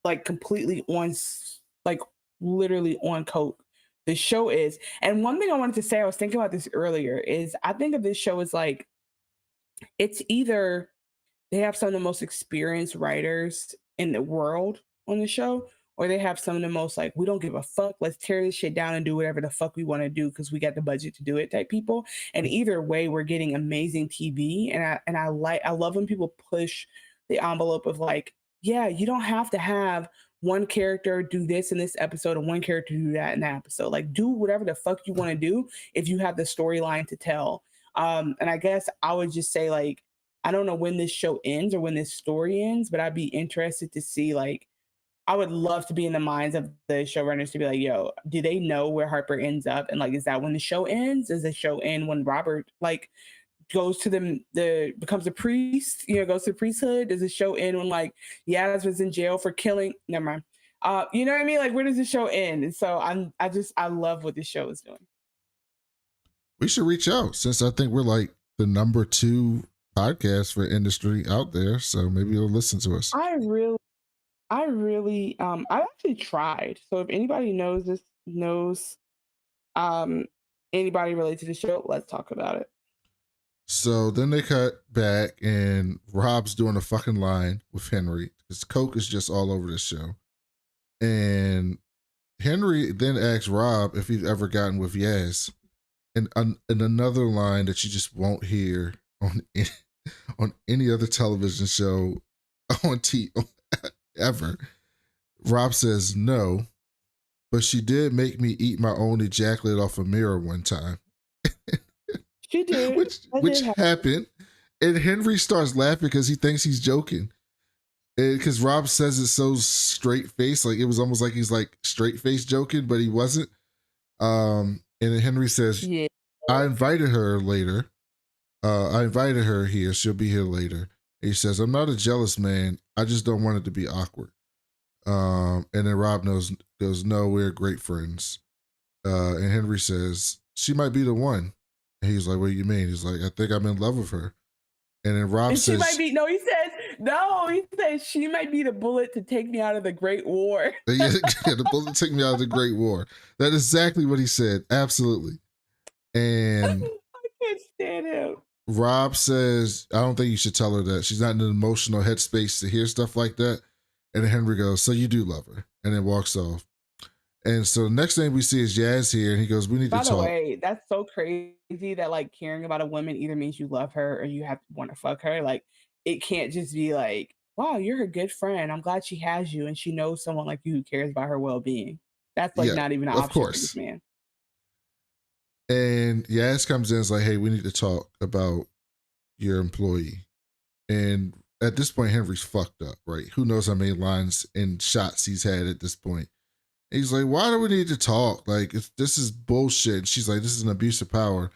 like completely like literally on coke the show is. And one thing I wanted to say, I was thinking about this earlier, is I think of this show as like it's either they have some of the most experienced writers in the world on the show, or they have some of the most like, we don't give a fuck, let's tear this shit down and do whatever the fuck we want to do because we got the budget to do it type people. And either way, we're getting amazing TV. And I love when people push the envelope of like, yeah, you don't have to have one character do this in this episode and one character do that in that episode. Like, do whatever the fuck you want to do if you have the storyline to tell. And I guess I would just say like, I don't know when this show ends or when this story ends, but I'd be interested to see like, I would love to be in the minds of the showrunners to be like, yo, do they know where Harper ends up? And like, is that when the show ends? Does the show end when Robert like goes to becomes a priest, goes to the priesthood? Does the show end when like Yaz was in jail for killing? Never mind. You know what I mean? Like, where does the show end? And so I love what this show is doing. We should reach out since I think we're like the number 2 podcast for industry out there. So maybe you'll listen to us. I actually tried. So if anybody knows anybody related to the show, let's talk about it. So then they cut back and Rob's doing a fucking line with Henry because coke is just all over this show. And Henry then asks Rob if he's ever gotten with Yaz. And another line that you just won't hear on any other television show on ever. Rob says no, but she did make me eat my own ejaculate off a mirror one time. She did. which happened. And Henry starts laughing because he thinks he's joking. Because Rob says it so straight face, like it was almost like he's like straight face joking, but he wasn't. And then Henry says, yeah. I invited her later. I invited her here. She'll be here later. And he says, I'm not a jealous man. I just don't want it to be awkward. And then Rob goes, no, we're great friends. And Henry says, she might be the one. And he's like, what do you mean? He's like, I think I'm in love with her. And then Rob says, he says she might be the bullet to take me out of the Great War. Yeah, the bullet to take me out of the Great War. That is exactly what he said. Absolutely. And I can't stand him. Rob says, I don't think you should tell her that. She's not in an emotional headspace to hear stuff like that. And then Henry goes, so you do love her. And then walks off. And so the next thing we see is Yaz here. And he goes, we need to talk. By the way, that's so crazy that like caring about a woman either means you love her or you have to want to fuck her. Like, it can't just be like, wow, you're her good friend. I'm glad she has you and she knows someone like you who cares about her well-being. That's like not even an option for this man. And Yaz comes in and is like, hey, we need to talk about your employee. And at this point, Henry's fucked up, right? Who knows how many lines and shots he's had at this point. And he's like, why do we need to talk? Like, this is bullshit. And she's like, this is an abuse of power.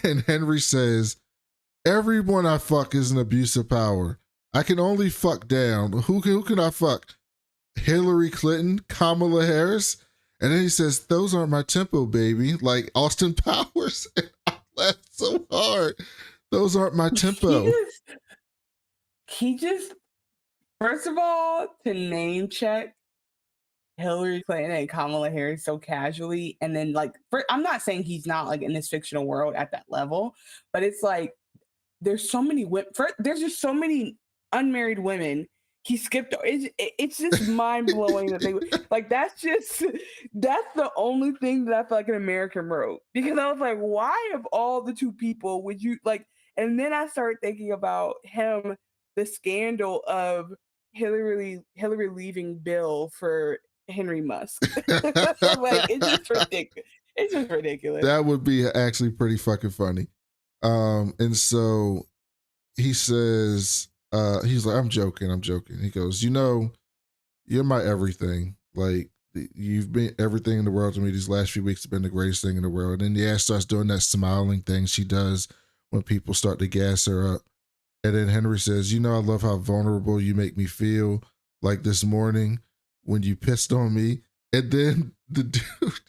And Henry says, everyone I fuck is an abuse of power. I can only fuck down. Who can I fuck? Hillary Clinton, Kamala Harris. And then he says, those aren't my tempo, baby. Like Austin Powers. And I laughed so hard. Those aren't my tempo. He just, first of all, to name check Hillary Clinton and Kamala Harris so casually. And then like, I'm not saying he's not like in this fictional world at that level, but it's like, there's so many women, there's just so many unmarried women he skipped. It's just mind blowing that they like. That's the only thing that I feel like an American wrote, because I was like, why of all the 2 people would you like? And then I started thinking about him, the scandal of Hillary leaving Bill for Henry Musk. Like it's just ridiculous. It's just ridiculous. That would be actually pretty fucking funny. And so he says, he's like, I'm joking. He goes, you're my everything. Like, you've been everything in the world to me. These last few weeks have been the greatest thing in the world. And then starts doing that smiling thing she does when people start to gas her up. And then Henry says, I love how vulnerable you make me feel, like this morning when you pissed on me. And then the dude,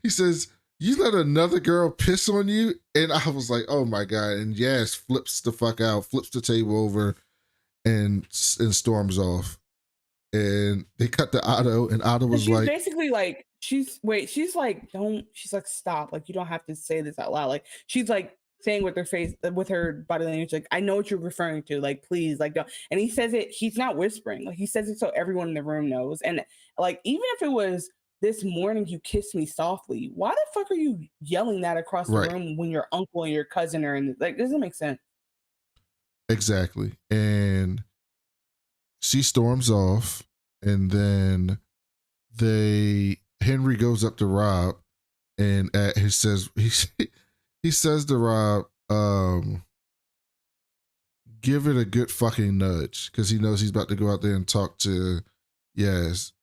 he says, you let another girl piss on you? And I was like, oh my God. And Yas flips the fuck out, flips the table over and storms off. And they cut to Otto, and Otto was like, basically like, she's like, stop. Like, you don't have to say this out loud. Like, she's like saying with her face, with her body language, like, I know what you're referring to. Like, please, like, don't. And he says it, he's not whispering. Like, he says it so everyone in the room knows. And like, even if it was this morning you kissed me softly, why the fuck are you yelling that across the room when your uncle and your cousin are in? Like, doesn't make sense. Exactly. And she storms off, and then Henry goes up to Rob, and he says to Rob, give it a good fucking nudge, because he knows he's about to go out there and talk to Yas.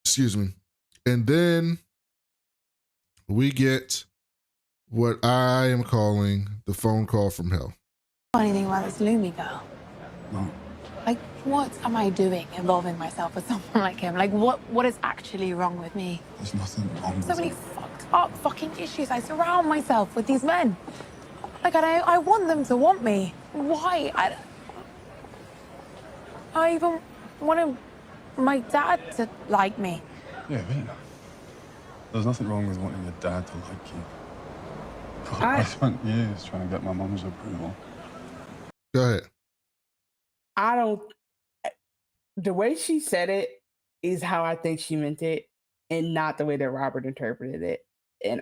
Excuse me. And then we get what I am calling the phone call from hell. Anything about this Lumi girl? No. Like, what am I doing involving myself with someone like him? Like, what is actually wrong with me? There's nothing wrong with So many fucked up fucking issues. I surround myself with these men. Like, I want them to want me. Why? I even wanted my dad to like me. Yeah, Vina. There's nothing wrong with wanting your dad to like you. God, I spent years trying to get my mum's approval. Go ahead. The way she said it is how I think she meant it, and not the way that Robert interpreted it. And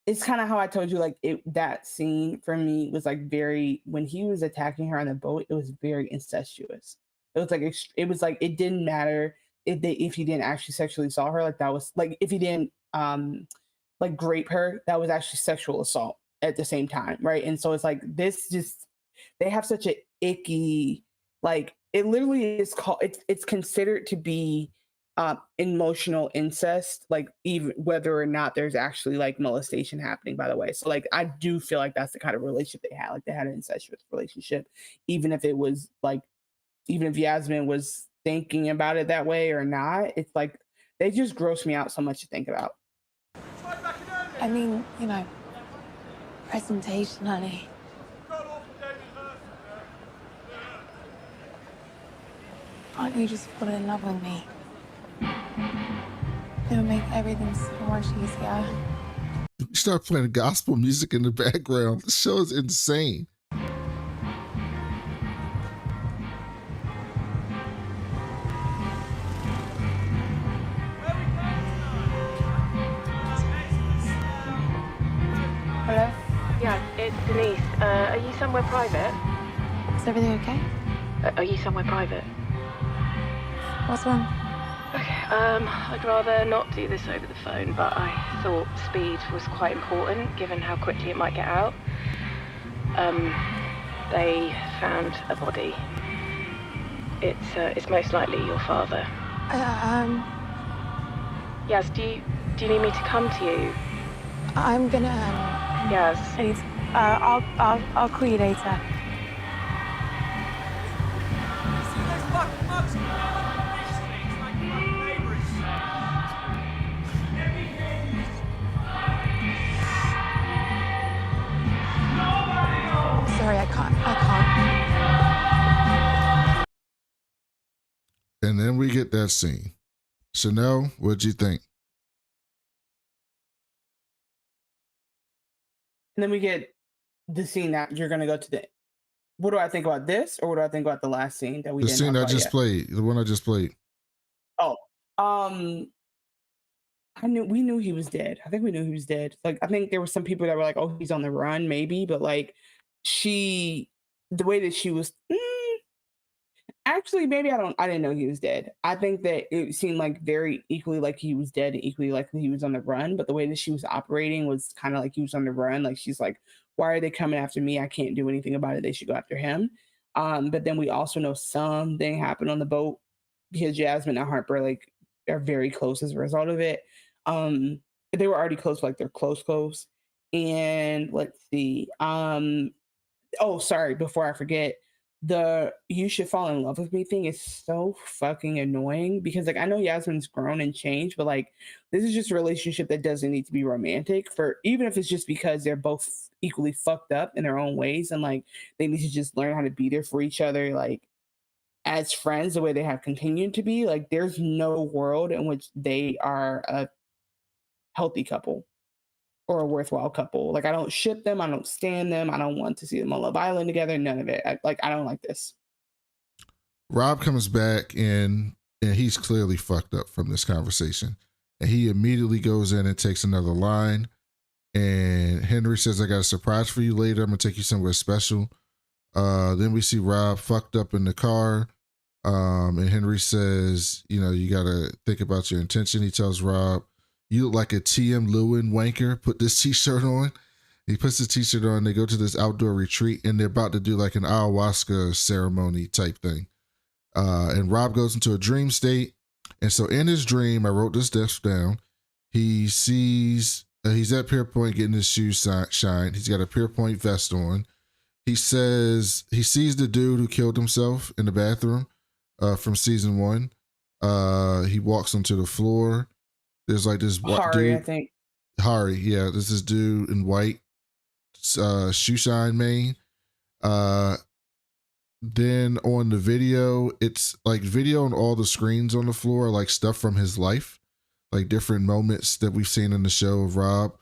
it's kind of how I told you, like, that scene for me was like when he was attacking her on the boat, it was very incestuous. It was like it didn't matter if he didn't actually sexually assault her. Like, that was like, if he didn't like grape her, that was actually sexual assault at the same time, right? And so it's like they have such an icky, like, it literally is called, it's considered to be emotional incest, like, even whether or not there's actually like molestation happening, by the way. So like, I do feel like that's the kind of relationship they had. Like, they had an incestuous relationship, even if Yasmin was thinking about it that way or not. It's like, they just gross me out so much to think about. I mean, presentation, honey. Why don't you just fall in love with me? It would make everything so much easier. You start playing gospel music in the background. The show is insane. Hello? Yeah, it's Denise. Are you somewhere private? Is everything okay? Are you somewhere private? What's wrong? Okay, I'd rather not do this over the phone, but I thought speed was quite important, given how quickly it might get out. They found a body. It's most likely your father. Yes, do you need me to come to you? I'm gonna, Yes. I'll call you later. Sorry, I can't. And then we get that scene. Chanel, what'd you think? And then we get the scene that you're gonna go to the. What do I think about this, or what do I think about the last scene that we? The didn't scene talk I about just yet? played, the one I just played. Oh, we knew he was dead. I think we knew he was dead. Like, I think there were some people that were like, "Oh, he's on the run," maybe, but like, the way that she was, Actually, maybe I didn't know he was dead. I think that it seemed like very equally like he was dead and equally like he was on the run. But the way that she was operating was kind of like he was on the run. Like she's like, why are they coming after me? I can't do anything about it. They should go after him. But then we also know something happened on the boat because Jasmine and Harper like are very close as a result of it. They were already close, like they're close. And let's see. Oh, sorry, before I forget, the "you should fall in love with me" thing is so fucking annoying because like I know Yasmin's grown and changed, but like this is just a relationship that doesn't need to be romantic for even if it's just because they're both equally fucked up in their own ways and like they need to just learn how to be there for each other like as friends the way they have continued to be. Like there's no world in which they are a healthy couple or a worthwhile couple. Like I don't ship them, I don't stand them, I don't want to see them on Love Island together. None of it. I don't like this. Rob comes back and he's clearly fucked up from this conversation, and he immediately goes in and takes another line. And Henry says, "I got a surprise for you later. I'm gonna take you somewhere special." Then we see Rob fucked up in the car. And Henry says, "You know, you gotta think about your intention." He tells Rob, "You look like a TM Lewin wanker. Put this t-shirt on." He puts the t-shirt on. They go to this outdoor retreat and they're about to do like an ayahuasca ceremony type thing. And Rob goes into a dream state. And so in his dream, I wrote this stuff down. He sees, he's at Pierpoint getting his shoes shined. He's got a Pierpoint vest on. He says he sees the dude who killed himself in the bathroom from season 1. He walks onto the floor. There's like this Hari, dude. I think. Hari, yeah. There's this dude in white, shoe shine mane. Then on the video, it's like video on all the screens on the floor, like stuff from his life, like different moments that we've seen in the show of Rob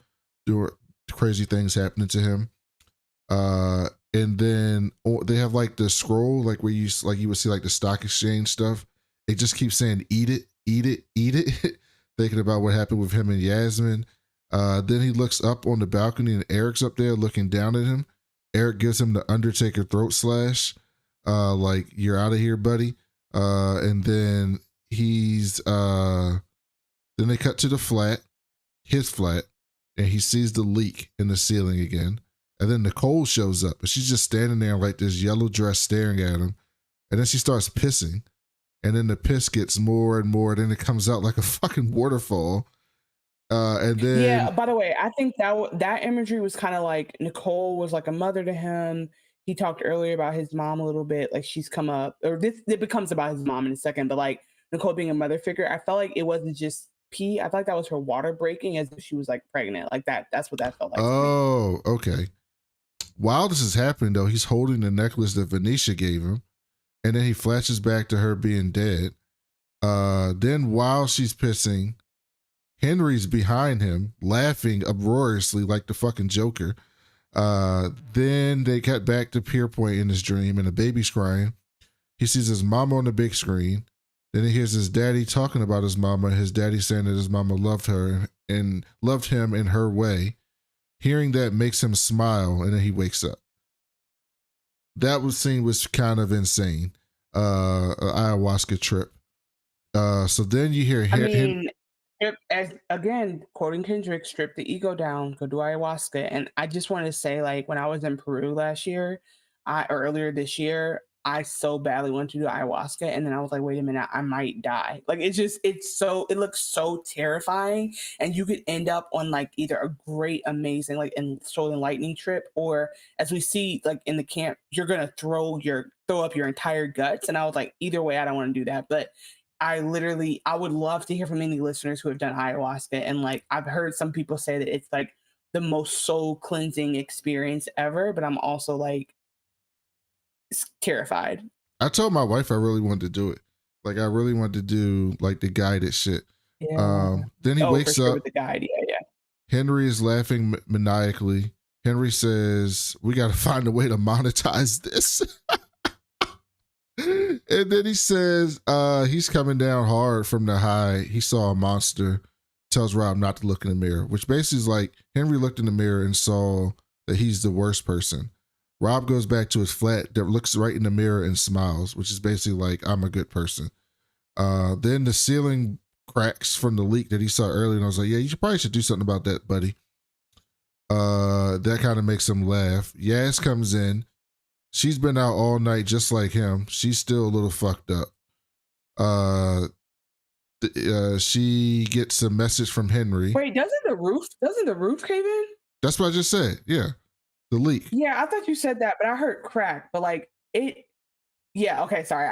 doing crazy things happening to him. And then they have like the scroll, like where you would see like the stock exchange stuff. It just keeps saying, "Eat it, eat it, eat it." Thinking about what happened with him and Yasmin. Then he looks up on the balcony and Eric's up there looking down at him. Eric gives him the Undertaker throat slash. Like, "You're out of here, buddy." And then then they cut to the flat, his flat, and he sees the leak in the ceiling again. And then Nicole shows up and she's just standing there like this yellow dress staring at him. And then she starts pissing. And then the piss gets more and more. Then it comes out like a fucking waterfall. And then Yeah, by the way, I think that imagery was kind of like Nicole was like a mother to him. He talked earlier about his mom a little bit, like she's come up, or it becomes about his mom in a second, but like Nicole being a mother figure, I felt like it wasn't just pee. I felt like that was her water breaking as if she was like pregnant. Like that's what that felt like. Oh, okay. While this is happening, though, he's holding the necklace that Venetia gave him. And then he flashes back to her being dead. Then while she's pissing, Henry's behind him, laughing uproariously like the fucking Joker. Then they cut back to Pierpoint in his dream, and the baby's crying. He sees his mama on the big screen. Then he hears his daddy talking about his mama. His daddy saying that his mama loved her and loved him in her way. Hearing that makes him smile, and then he wakes up. That scene was kind of insane. Ayahuasca trip. So then you hear as again, quoting Kendrick, "Strip the ego down, go do ayahuasca." And I just want to say, like, when I was in Peru last year, earlier this year, I so badly wanted to do ayahuasca, and then I was like, wait a minute, I might die. Like it looks so terrifying, and you could end up on like either a great, amazing, like so enlightening trip, or as we see like in the camp, you're gonna throw up your entire guts. And I was like, either way, I don't want to do that. But I would love to hear from any listeners who have done ayahuasca, and like I've heard some people say that it's like the most soul cleansing experience ever, but I'm also like terrified. I told my wife I really wanted to do it. Like I really wanted to do like the guided shit. Yeah. Then he wakes up with the guide. Yeah. Henry is laughing maniacally. Henry says, "We got to find a way to monetize this." And then he says he's coming down hard from the high. He saw a monster. Tells Rob not to look in the mirror, which basically is like Henry looked in the mirror and saw that he's the worst person. Rob goes back to his flat, that looks right in the mirror and smiles, which is basically like, I'm a good person. Then the ceiling cracks from the leak that he saw earlier, and I was like, yeah, you probably should do something about that, buddy. That kind of makes him laugh. Yaz comes in. She's been out all night just like him. She's still a little fucked up. She gets a message from Henry. Wait, doesn't the roof cave in? That's what I just said. Yeah. The leak. Yeah, I thought you said that, but I heard crack. But like it. Yeah. Okay. Sorry.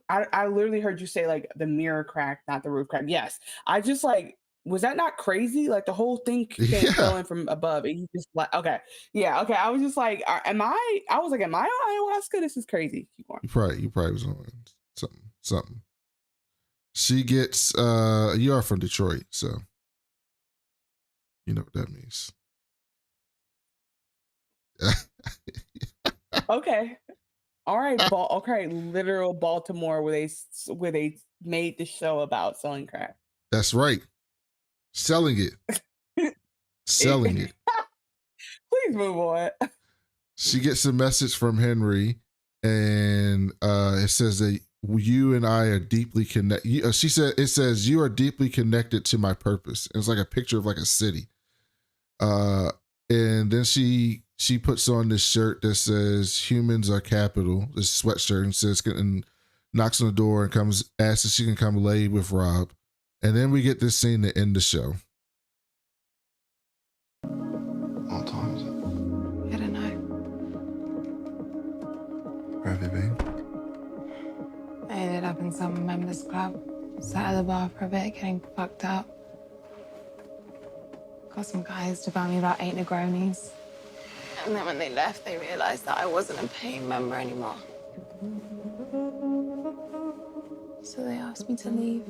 I literally heard you say like the mirror crack, not the roof crack. Yes. I just like, was that not crazy? Like the whole thing fell in from above, and you just like, okay, yeah, okay. I was just like, am I? I was like, am I on ayahuasca? This is crazy. Keep going. You probably was on something. She gets. You are from Detroit, so you know what that means. Okay. All right. Okay. Literal Baltimore, where they made the show about selling crack. That's right. Selling it. Selling it. Please move on. She gets a message from Henry, and it says that you and I are deeply connected. She said, it says, you are deeply connected to my purpose. And it's like a picture of like a city. And then she puts on this shirt that says humans are capital, this sweatshirt, and says, and knocks on the door and asks if she can come lay with Rob. And then we get this scene to end the show. What time is it? I don't know. Where have you been? I ended up in some members club. Sat at the bar for a bit, getting fucked up. Got some guys to buy me about 8 Negronis. And then when they left, they realized that I wasn't a paying member anymore. So they asked me to leave.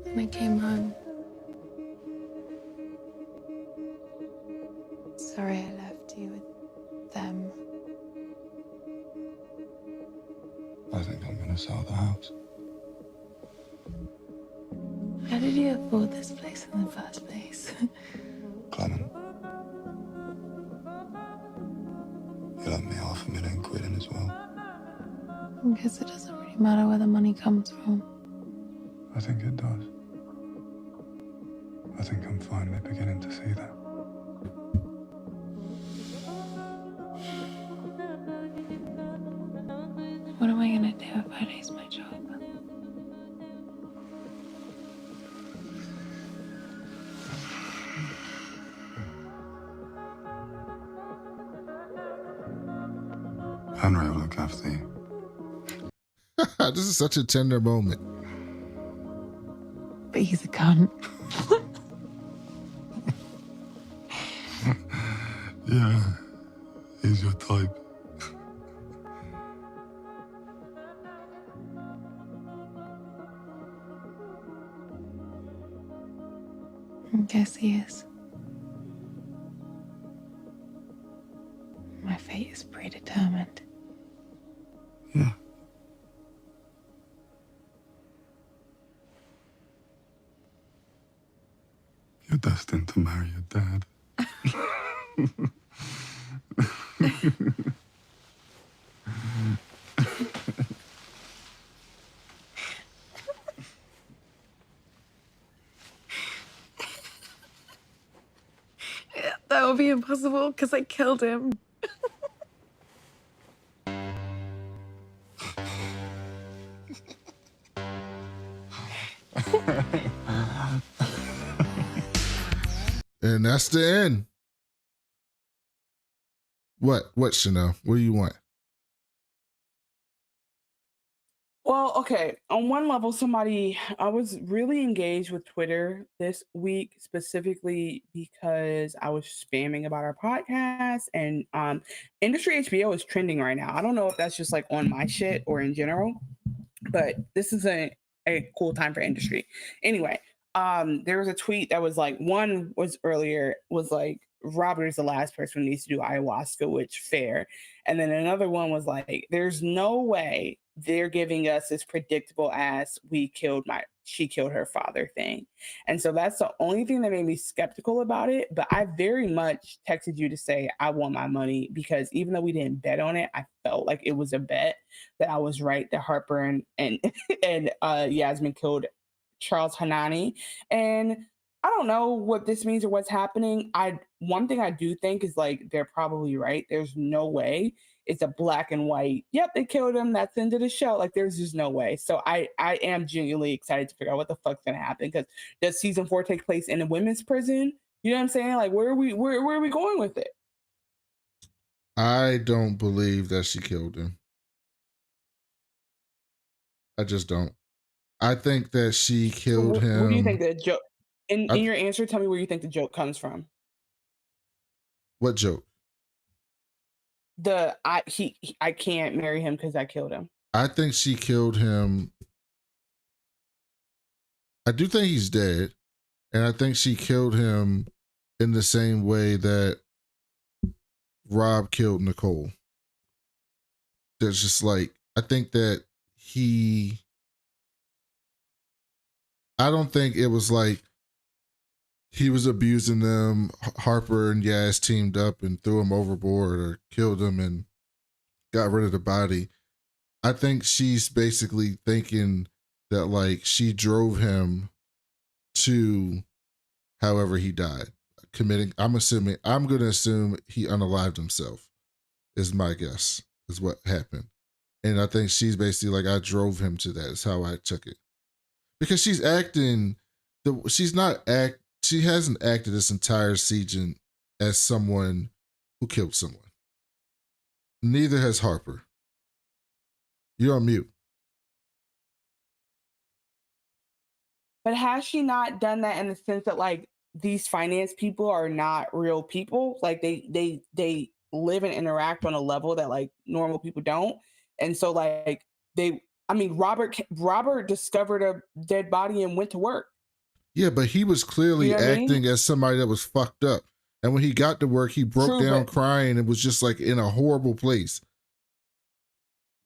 And I came home. Sorry I left you with them. I think I'm gonna sell the house. How did you afford this place in the first place? Clement. You lent me £500,000 in as well. I guess it doesn't really matter where the money comes from. I think it does. I think I'm finally beginning to see that. What am I gonna do if I lose my job? Henry will look after you. This is such a tender moment. But he's a cunt. Yeah, he's your type. I guess he is. My fate is predetermined. Yeah. You're destined to marry your dad. That would be impossible because I killed him. And that's the end. What, Chanel? What do you want? Well, okay. On one level, I was really engaged with Twitter this week, specifically because I was spamming about our podcast, and Industry HBO is trending right now. I don't know if that's just like on my shit or in general, but this is a cool time for industry. Anyway, there was a tweet that was like, one was earlier, was like, Robert is the last person who needs to do ayahuasca, which fair. And then another one was like, there's no way they're giving us this predictable as she killed her father thing. And so that's the only thing that made me skeptical about it. But I very much texted you to say I want my money, because even though we didn't bet on it, I felt like it was a bet that I was right that Harper and and Yasmin killed Charles Hanani. And I don't know what this means or what's happening. One thing I do think is like they're probably right. There's no way it's a black and white. Yep, they killed him. That's the end of the show. Like there's just no way. So I am genuinely excited to figure out what the fuck's gonna happen. Because does season 4 take place in a women's prison? You know what I'm saying? Like where are we going with it? I don't believe that she killed him. I just don't. I think that she killed him. Where do you think the joke? In your answer, tell me where you think the joke comes from. What joke? I can't marry him because I killed him. I think she killed him. I do think he's dead, and I think she killed him in the same way that Rob killed Nicole. There's just like, I think that I don't think it was like he was abusing them. Harper and Yaz teamed up and threw him overboard or killed him and got rid of the body. I think she's basically thinking that like she drove him to however he died, committing. I'm going to assume he unalived himself is my guess, is what happened. And I think she's basically like, I drove him to that. Is how I took it. Because she's acting, she hasn't acted this entire season as someone who killed someone. Neither has Harper. You're on mute. But has she not done that in the sense that like these finance people are not real people? Like they live and interact on a level that like normal people don't. And so like Robert discovered a dead body and went to work. Yeah, but he was clearly acting as somebody that was fucked up. And when he got to work, he broke down crying and was just like in a horrible place.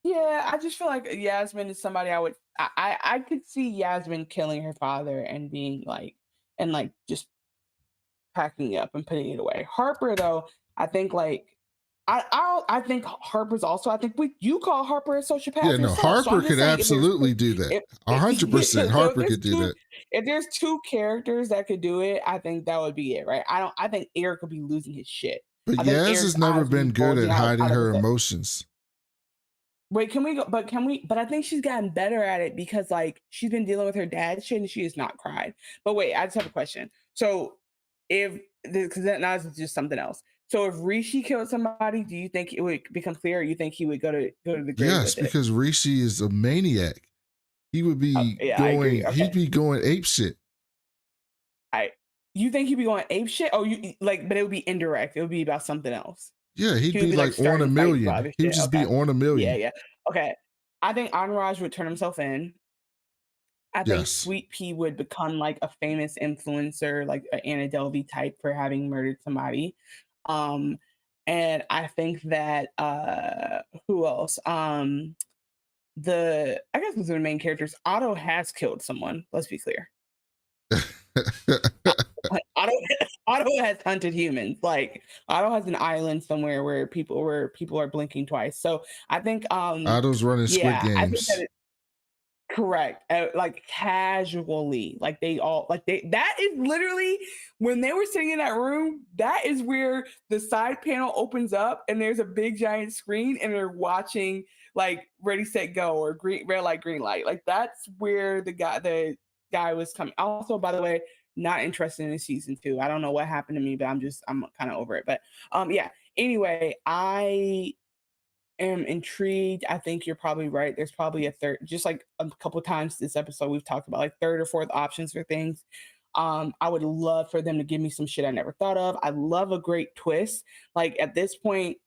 Yeah, I just feel like Yasmin is somebody I could see Yasmin killing her father and being like, and like just packing up and putting it away. Harper though, I think like I think Harper's also. I think you call Harper a sociopath. Yeah, no, yourself. Harper could absolutely do that. 100%, Harper could do that. If there's two characters that could do it, I think that would be it, right? I think Eric would be losing his shit. But Yaz has never been good at hiding her emotions. Wait, can we go? But I think she's gotten better at it because like she's been dealing with her dad shit and she has not cried. But wait, I just have a question. So because now it's just something else. So if Rishi killed somebody, do you think it would become clear? Or you think he would go to the grave? Yes, because Rishi is a maniac. He would be going. Okay. He'd be going ape shit. You think he'd be going ape shit? Oh, you like, but it would be indirect. It would be about something else. Yeah, he'd be like on a million. He would just be on a million. Yeah. Okay. I think Anuraj would turn himself in. I think Sweet Pea would become like a famous influencer, like an Anna Delvey type for having murdered somebody. And I think that who else? I guess those are the main characters. Otto has killed someone. Let's be clear. Otto has hunted humans. Like Otto has an island somewhere where people are blinking twice. So I think Otto's running Squid Games. I think that correct. Like casually, like that is literally when they were sitting in that room, that is where the side panel opens up and there's a big giant screen and they're watching like Ready, Set, Go or red light, green light. Like that's where the guy was coming. Also, by the way, not interested in season 2. I don't know what happened to me, but I'm kind of over it. But yeah. Anyway, I am intrigued. I think you're probably right. There's probably a third, just like a couple times this episode we've talked about like third or fourth options for things. I would love for them to give me some shit I never thought of. I love a great twist. Like at this point,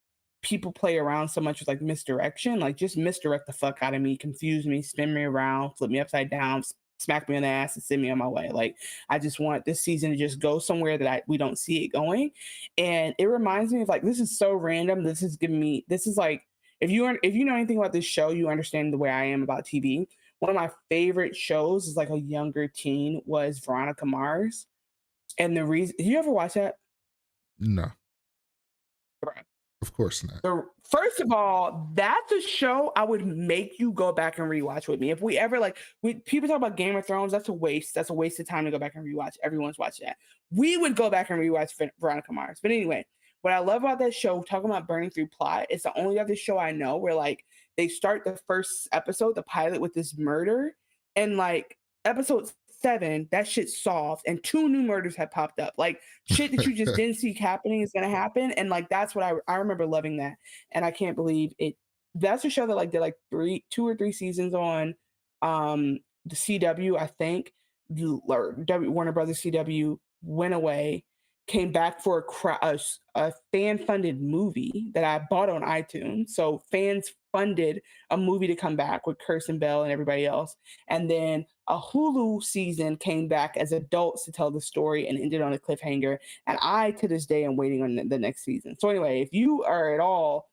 people play around so much with like misdirection. Like just misdirect the fuck out of me, confuse me, spin me around, flip me upside down, smack me on the ass and send me on my way. Like I just want this season to just go somewhere that we don't see it going. And it reminds me of like, this is so random. This is like, if you know anything about this show, you understand the way I am about TV. One of my favorite shows is like a younger teen was Veronica Mars. And the reason, did you ever watch that? No, Right. of course not. First of all, that's a show I would make you go back and rewatch with me. If we ever people talk about Game of Thrones, that's a waste. That's a waste of time to go back and rewatch. Everyone's watching that. We would go back and rewatch Veronica Mars. But anyway, what I love about that show, talking about burning through plot, it's the only other show I know where like they start the first episode, the pilot, with this murder, and like episode 7, that shit's solved, and 2 new murders have popped up. Like shit that you just didn't see happening is gonna happen, and like that's what I remember loving that, and I can't believe it. That's a show that like did like 2 or 3 seasons on the CW, I think. Warner Brothers CW went away, came back for a fan-funded movie that I bought on iTunes. So fans funded a movie to come back with Kirsten Bell and everybody else. And then a Hulu season came back as adults to tell the story and ended on a cliffhanger. And I, to this day, am waiting on the next season. So anyway, if you are at all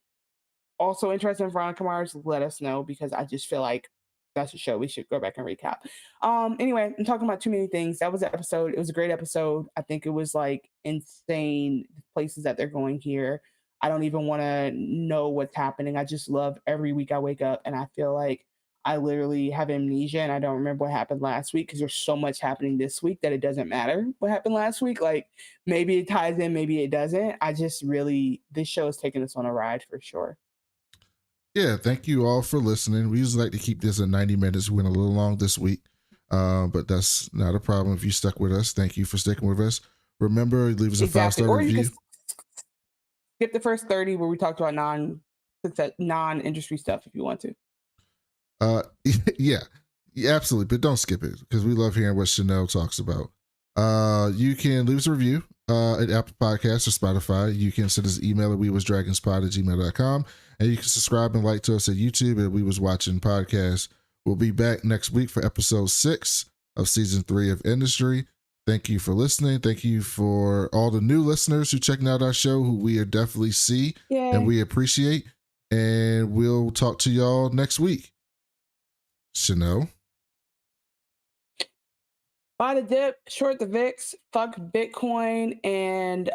also interested in Veronica Mars, let us know, because I just feel like that's a show we should go back and recap. Anyway, I'm talking about too many things. That was the episode. It was a great episode. I think it was like insane places that they're going here. I don't even want to know what's happening. I just love every week I wake up and I feel like I literally have amnesia and I don't remember what happened last week, because there's so much happening this week that it doesn't matter what happened last week. Like maybe it ties in, maybe it doesn't. This show is taking us on a ride for sure. Yeah, thank you all for listening. We usually like to keep this at 90 minutes. We went a little long this week, but that's not a problem if you stuck with us. Thank you for sticking with us. Remember, leave us a 5-star review. Skip the first 30 where we talked about non-industry stuff if you want to. Yeah, absolutely. But don't skip it, because we love hearing what Chanel talks about. You can leave us a review at Apple Podcasts or Spotify. You can send us an email at wewasdragonspod@gmail.com. And you can subscribe and like to us at YouTube at We Was Watching Podcast. We'll be back next week for episode 6 of season 3 of Industry. Thank you for listening. Thank you for all the new listeners who checking out our show, who we are definitely see and we appreciate. And we'll talk to y'all next week. Chanel. Buy the dip, short the VIX, fuck Bitcoin, and